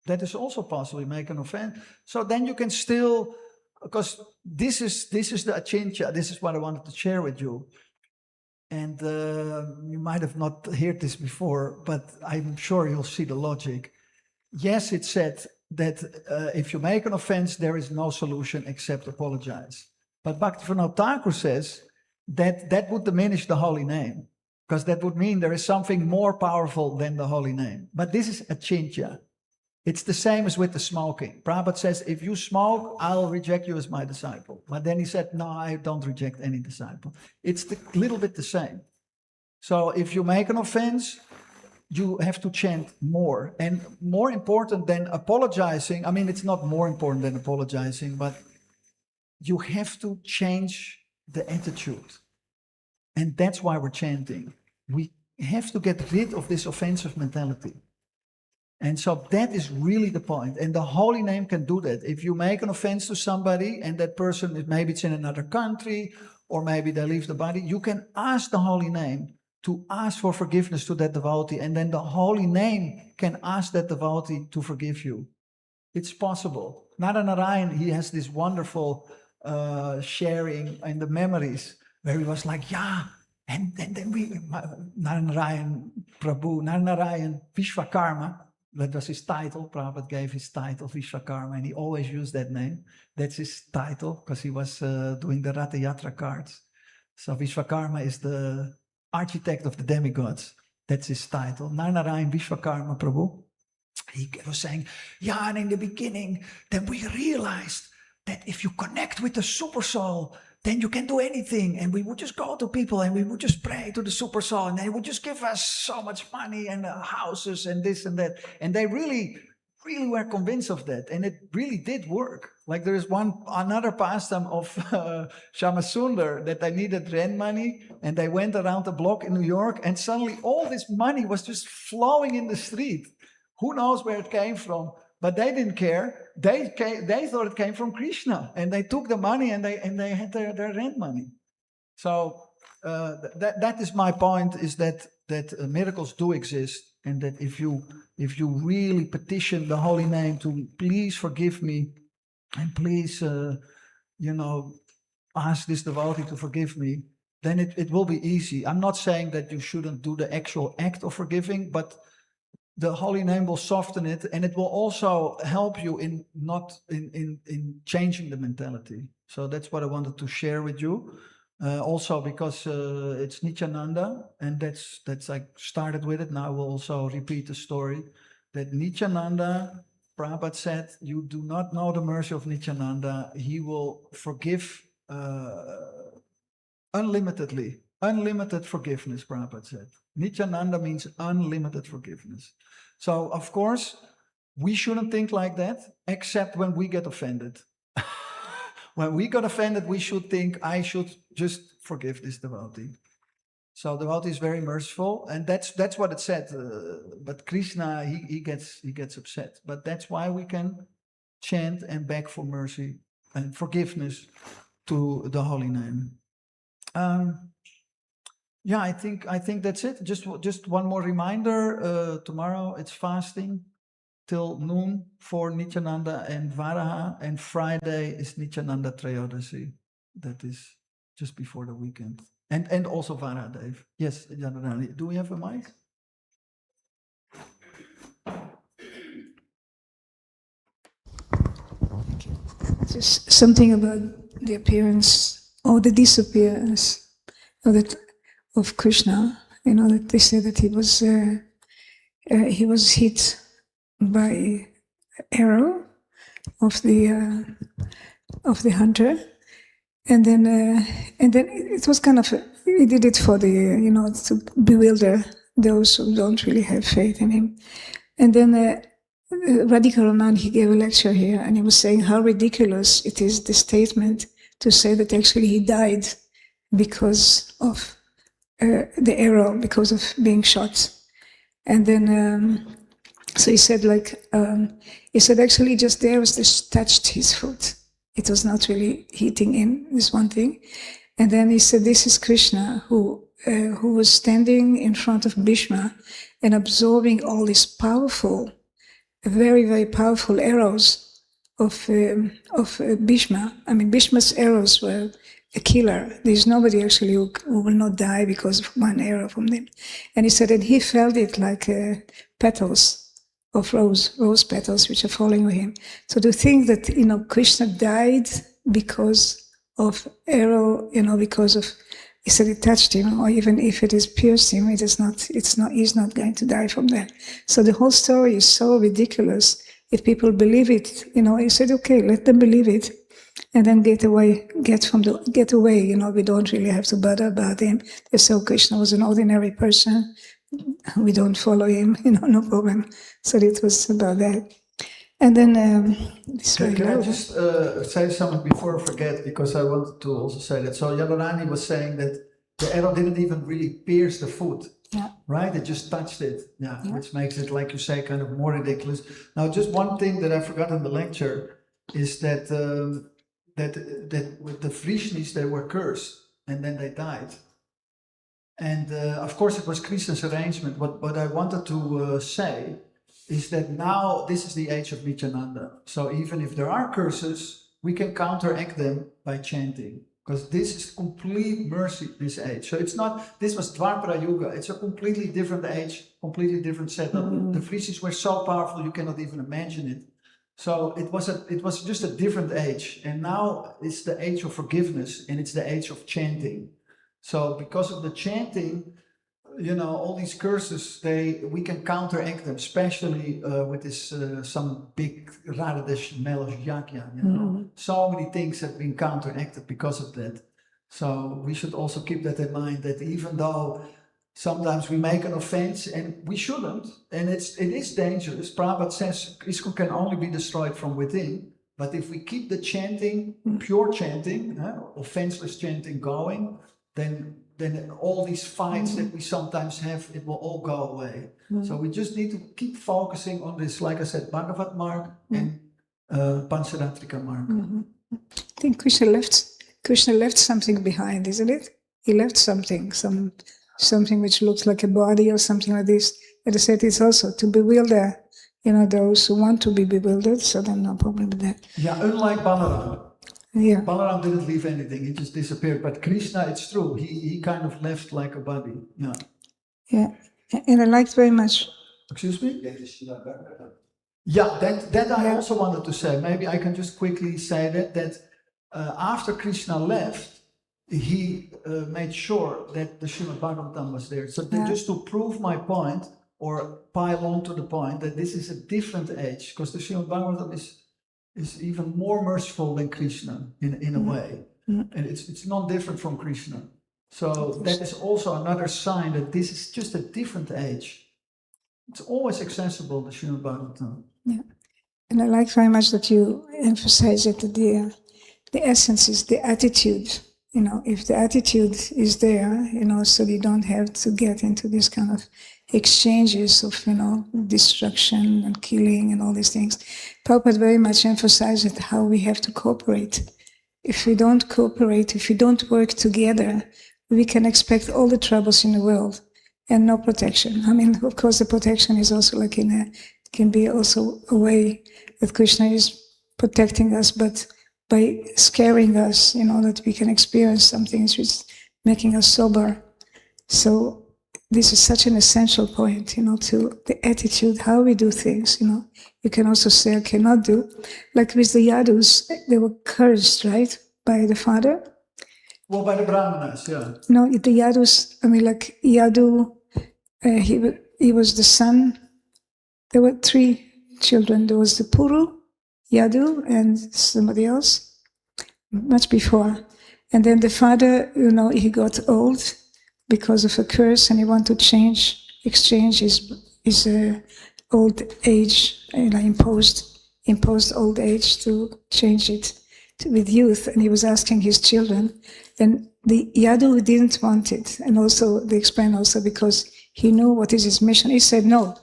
That is also possible. You make an offense, so then you can still, because this is the achintya. This is what I wanted to share with you. And you might have not heard this before, but I'm sure you'll see the logic. Yes, it said that if you make an offense, there is no solution except apologize. But Bhaktivinoda Thakur says that would diminish the holy name, because that would mean there is something more powerful than the holy name. But this is achintya. It's the same as with the smoking. Prabhupada says, if you smoke, I'll reject you as my disciple. But then he said, no, I don't reject any disciple. It's a little bit the same. So if you make an offense, you have to chant more. And more important than apologizing, I mean, it's not more important than apologizing, but you have to change the attitude. And that's why we're chanting. We have to get rid of this offensive mentality. And so that is really the point. And the holy name can do that. If you make an offense to somebody and that person, maybe it's in another country or maybe they leave the body, you can ask the holy name to ask for forgiveness to that devotee. And then the holy name can ask that devotee to forgive you. It's possible. Narayan, he has this wonderful sharing in the memories where he was like, yeah, and then we, Narayan Prabhu, Narayan Vishwakarma, that was his title. Prabhupada gave his title, Vishwakarma, and he always used that name. That's his title, because he was doing the Ratha Yatra cards. So Vishwakarma is the architect of the demigods. That's his title. Narayan Vishwakarma Prabhu. He was saying, yeah, and in the beginning, then we realized that if you connect with the super soul, then you can do anything. And we would just go to people and we would just pray to the super soul, and they would just give us so much money and houses and this and that. And they really were convinced of that. And it really did work. Like there is another pastime of Shamasundar that they needed rent money, and they went around the block in New York, and suddenly all this money was just flowing in the street. Who knows where it came from? But they didn't care. They thought it came from Krishna, and they took the money and they had their rent money. So that is my point: is that miracles do exist, and that if you really petition the holy name to please forgive me, and please ask this devotee to forgive me, then it will be easy. I'm not saying that you shouldn't do the actual act of forgiving, but the holy name will soften it, and it will also help you in changing the mentality. So that's what I wanted to share with you. Also because it's Nityananda, and that's I started with it. Now I will also repeat the story that Nityananda, Prabhupada said, you do not know the mercy of Nityananda. He will forgive unlimitedly. Unlimited forgiveness, Prabhupada said. Nityananda means unlimited forgiveness. So, of course, we shouldn't think like that, except when we get offended. When we got offended, we should think, I should just forgive this devotee. So the devotee is very merciful, and that's what it said. But Krishna, he gets upset. But that's why we can chant and beg for mercy and forgiveness to the holy name. Yeah, I think that's it. Just one more reminder. Tomorrow it's fasting till noon for Nityananda and Varaha, and Friday is Nityananda Trayodasi. That is just before the weekend. And also Varaha Dev. Yes, Janarani. Do we have a mic? Just something about the appearance or the disappearance of Krishna. That they say that he was hit by arrow of the hunter, and then it was kind of he did it for the to bewilder those who don't really have faith in him. And then Radhikaranand, he gave a lecture here, and he was saying how ridiculous it is, the statement to say that actually he died because of the arrow, because of being shot. And then so he said actually just there was just touched his foot. It was not really hitting in, this one thing. And then he said, this is Krishna who was standing in front of Bhishma and absorbing all these powerful, very, very powerful arrows of Bhishma. I mean, Bhishma's arrows were a killer. There's nobody actually who will not die because of one arrow from them. And he said that he felt it like petals of rose petals which are falling on him. So to think that Krishna died because of arrow, because of, he said it touched him, or even if it has pierced him, he's not going to die from that. So the whole story is so ridiculous. If people believe it, he said, okay, let them believe it, and then get away. We don't really have to bother about him. They say, Krishna was an ordinary person. We don't follow him, no problem. So it was about that. And then Can I just say something before I forget, because I wanted to also say that. So Yadarani was saying that the arrow didn't even really pierce the foot. Yeah. right? It just touched it, which makes it, like you say, kind of more ridiculous. Now, just one thing that I forgot in the lecture is that with the Vrishnis, they were cursed and then they died. And of course, it was Krishna's arrangement. What I wanted to say is that now this is the age of Nityananda. So even if there are curses, we can counteract them by chanting. Because this is complete mercy, this age. So it's not, this was Dwapara Yuga. It's a completely different age, completely different setup. The Vrishnis were so powerful, you cannot even imagine it. So it was just a different age. And now it's the age of forgiveness and it's the age of chanting. So because of the chanting, you know, all these curses, we can counteract them, especially with this some big Radhadesh Melosh Yagya. You know? So many things have been counteracted because of that. So we should also keep that in mind, that even though sometimes we make an offense, and we shouldn't, and it is dangerous. Prabhupada says ISKCON can only be destroyed from within. But if we keep the chanting, pure chanting, offenseless chanting going, then all these fights that we sometimes have, it will all go away. So we just need to keep focusing on this, like I said, Bhagavat mark and Pancharatrika mark. I think Krishna left something behind, isn't it? He left something which looks like a body or something like this. And I said it's also to bewilder, you know, those who want to be bewildered, so then no problem with that. Yeah, unlike Balaram. Yeah. Balaram didn't leave anything, he just disappeared. But Krishna, it's true, he kind of left like a body. Yeah. Yeah. And I liked very much. Excuse me? Yeah, that I also wanted to say. Maybe I can just quickly say that after Krishna left, he made sure that the Srimad Bhagavatam was there. So just to prove my point, or pile on to the point, that this is a different age, because the Srimad Bhagavatam is even more merciful than Krishna in a way. And it's not different from Krishna. So that is also another sign that this is just a different age. It's always accessible, the Srimad Bhagavatam. Yeah. And I like very much that you emphasize that the essence is the attitude. You know, if the attitude is there, you know, so you don't have to get into this kind of exchanges of, you know, destruction and killing and all these things. Prabhupada very much emphasized how we have to cooperate. If we don't cooperate, if we don't work together, we can expect all the troubles in the world and no protection. I mean, of course, the protection is also like can be also a way that Krishna is protecting us, but by scaring us, you know, that we can experience something which is making us sober. So this is such an essential point, you know, to the attitude, how we do things, you know. You can also say, I cannot do. Like with the Yadus, they were cursed, right, by the father. Well, by the Brahmanas, yeah. No, the Yadus, I mean, like Yadu, he was the son. There were 3 children. There was the Puru, Yadu, and somebody else, much before. And then the father, you know, he got old because of a curse, and he wanted to exchange his old age, you know, imposed old age, to change it with youth. And he was asking his children, and the Yadu didn't want it. And also, they explained also because he knew what is his mission. He said no,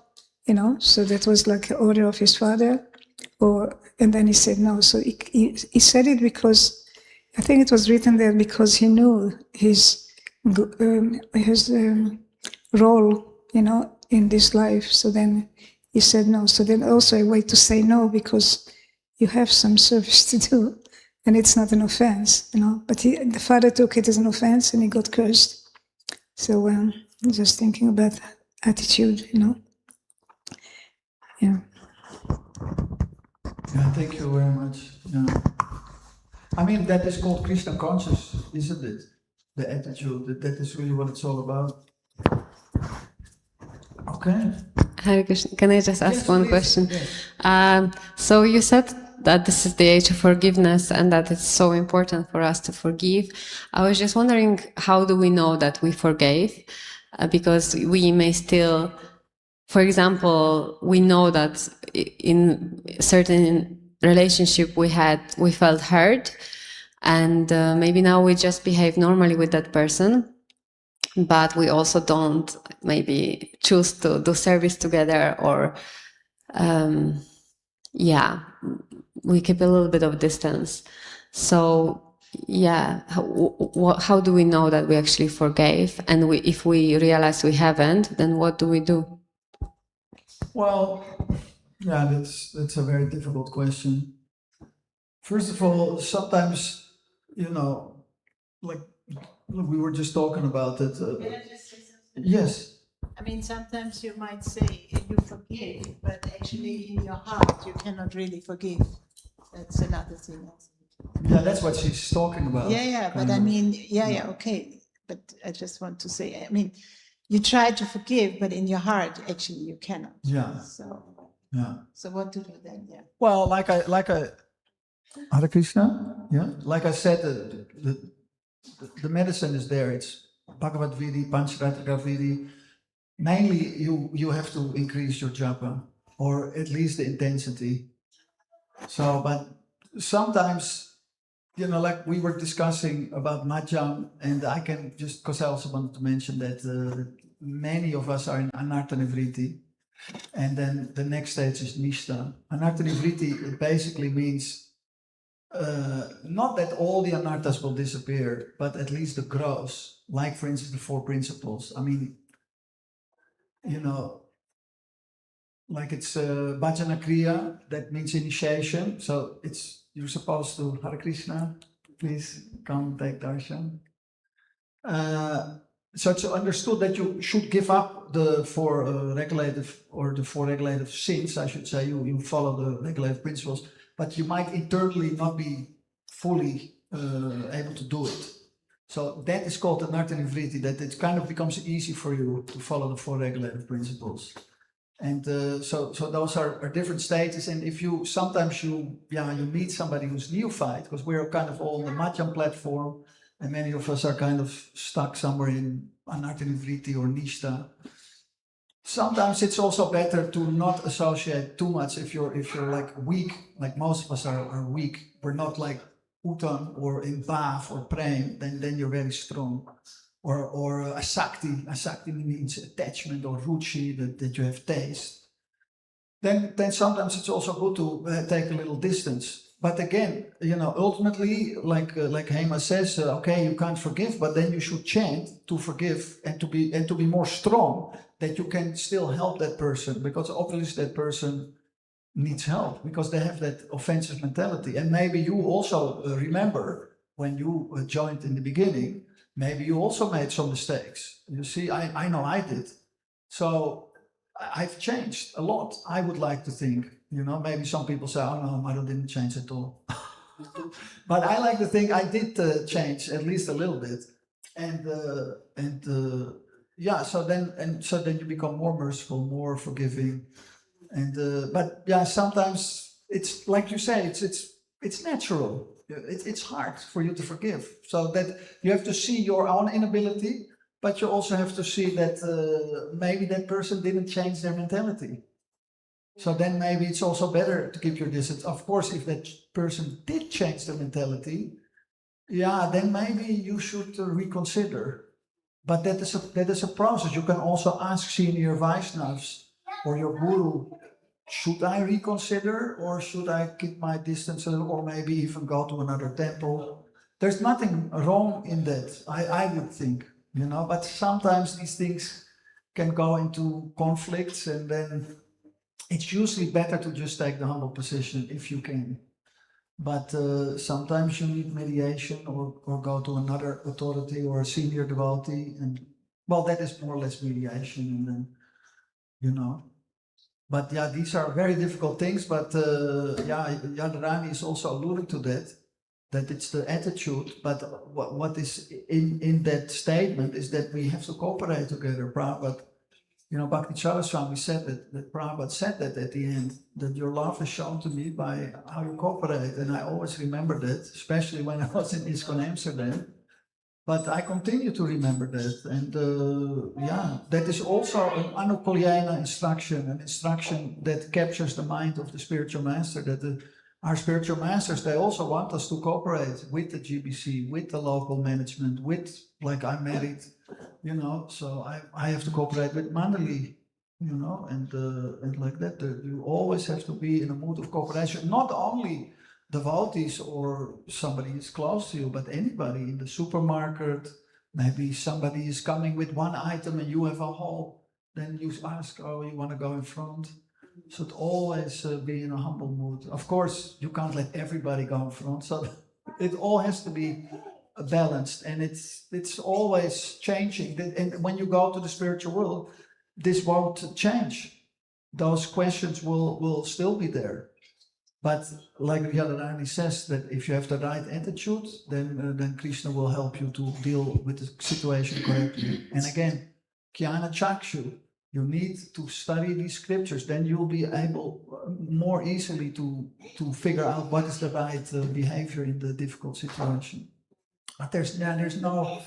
you know, so that was like an order of his father. And then he said no. So he said it because, I think it was written there because he knew his role, you know, in this life. So then he said no. So then also a way to say no, because you have some service to do, and it's not an offense, you know. But the father took it as an offense, and he got cursed. So just thinking about that attitude, you know. Yeah. Yeah, thank you very much. Yeah. I mean, that is called Krishna conscious, isn't it? The attitude, that is really what it's all about. Okay. Hare Krishna. Can I just ask one Please. question? Yes. So you said that this is the age of forgiveness and that it's so important for us to forgive. I was just wondering, how do we know that we forgave? Because we may still, for example, we know that in certain relationship we felt hurt, and maybe now we just behave normally with that person, but we also don't maybe choose to do service together, or we keep a little bit of distance. So how do we know that we actually forgave? And if we realize we haven't, then what do we do? Well, yeah, that's a very difficult question. First of all, sometimes, like we were just talking about it. Can I just say something? Yes. I mean, sometimes you might say you forgive, but actually in your heart you cannot really forgive. That's another thing. Yeah, that's what she's talking about. Yeah, but kind I of. mean, okay. But I just want to say, I mean, you try to forgive, but in your heart, actually, you cannot. Yeah. So what to do then? Yeah. Well, like I, Hare Krishna. Yeah. Like I said, the medicine is there. It's Bhagavad Vidi, Pancharatrika Vidi. Mainly, you have to increase your japa, or at least the intensity. So, but sometimes, like we were discussing about Madhyam, and I can just, because I also wanted to mention that many of us are in Anartha-nivritti, and then the next stage is Nishta. Anartha-nivritti, it basically means not that all the anarthas will disappear, but at least the gross, like for instance the 4 principles. I mean, like it's Bhajana Kriya, that means initiation. So you're supposed to, Hare Krishna, please come take darshan. So it's understood that you should give up the 4 regulative sins, I should say. You follow the regulative principles, but you might internally not be fully able to do it. So that is called the Anartha-nivritti, that it kind of becomes easy for you to follow the 4 regulative principles. And so those are different stages. And if you meet somebody who's neophyte, because we're kind of all on the Madhyam platform, and many of us are kind of stuck somewhere in Anartha-nivritti or Nishta. Sometimes it's also better to not associate too much if you're like weak, like most of us are weak. We're not like Uttam or in Bhav or Prem, then you're very strong. Or asakti. Asakti means attachment, or ruchi, that you have taste. Then sometimes it's also good to take a little distance. But again, ultimately, like Hema says, okay, you can't forgive, but then you should chant to forgive and to be more strong, that you can still help that person, because obviously that person needs help because they have that offensive mentality. And maybe you also remember when you joined in the beginning. Maybe you also made some mistakes. You see, I know I did. So I've changed a lot, I would like to think. Maybe some people say, oh no, Madhu didn't change at all. But I like to think I did change at least a little bit. So then you become more merciful, more forgiving. But sometimes it's like you say, it's natural. It's hard for you to forgive. So that you have to see your own inability, but you also have to see that maybe that person didn't change their mentality. So then maybe it's also better to keep your distance. Of course, if that person did change their mentality, then maybe you should reconsider. But that is a process. You can also ask senior Vaishnavas or your guru, should I reconsider, or should I keep my distance a little, or maybe even go to another temple? There's nothing wrong in that, I would think, but sometimes these things can go into conflicts, and then it's usually better to just take the humble position if you can. But sometimes you need mediation or go to another authority or a senior devotee, and that is more or less mediation, and then, But these are very difficult things, but Yadharani is also alluding to that it's the attitude, but what is in that statement is that we have to cooperate together. Prabhupada, Bhakti Saraswami said that Prabhupada said that at the end, that your love is shown to me by how you cooperate, and I always remember that, especially when I was in ISKCON Amsterdam. But I continue to remember that, and that is also an anukulyena instruction, an instruction that captures the mind of the spiritual master, that our spiritual masters, they also want us to cooperate with the GBC, with the local management, with, like I'm married you know, so I have to cooperate with Mandali, you know, and like that. You always have to be in a mood of cooperation, not only devotees or somebody is close to you, but anybody in the supermarket. Maybe somebody is coming with one item and you have a whole, then you ask, oh, you want to go in front? Should always be in a humble mood. Of course, you can't let everybody go in front, so it all has to be balanced, and it's always changing. And when you go to the spiritual world, this won't change. Those questions will still be there. But like Radharani says, that if you have the right attitude, then Krishna will help you to deal with the situation correctly. And again, Jnana Chakshu, you need to study these scriptures, then you'll be able more easily to figure out what is the right behavior in the difficult situation. But there's no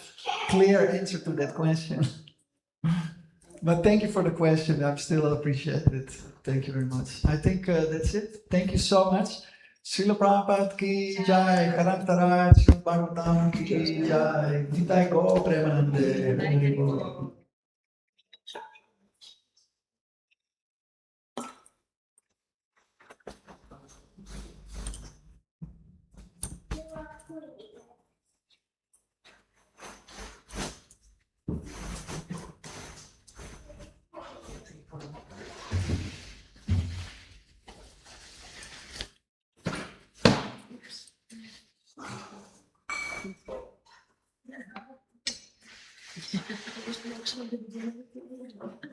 clear answer to that question. But thank you for the question. I'm still appreciate it. Thank you very much. I think that's it. Thank you so much. Srila Prabhupada ki jai, Karantaraj, Srila Bhagavatam ki jai, Nitai Go Premanande. Yeah.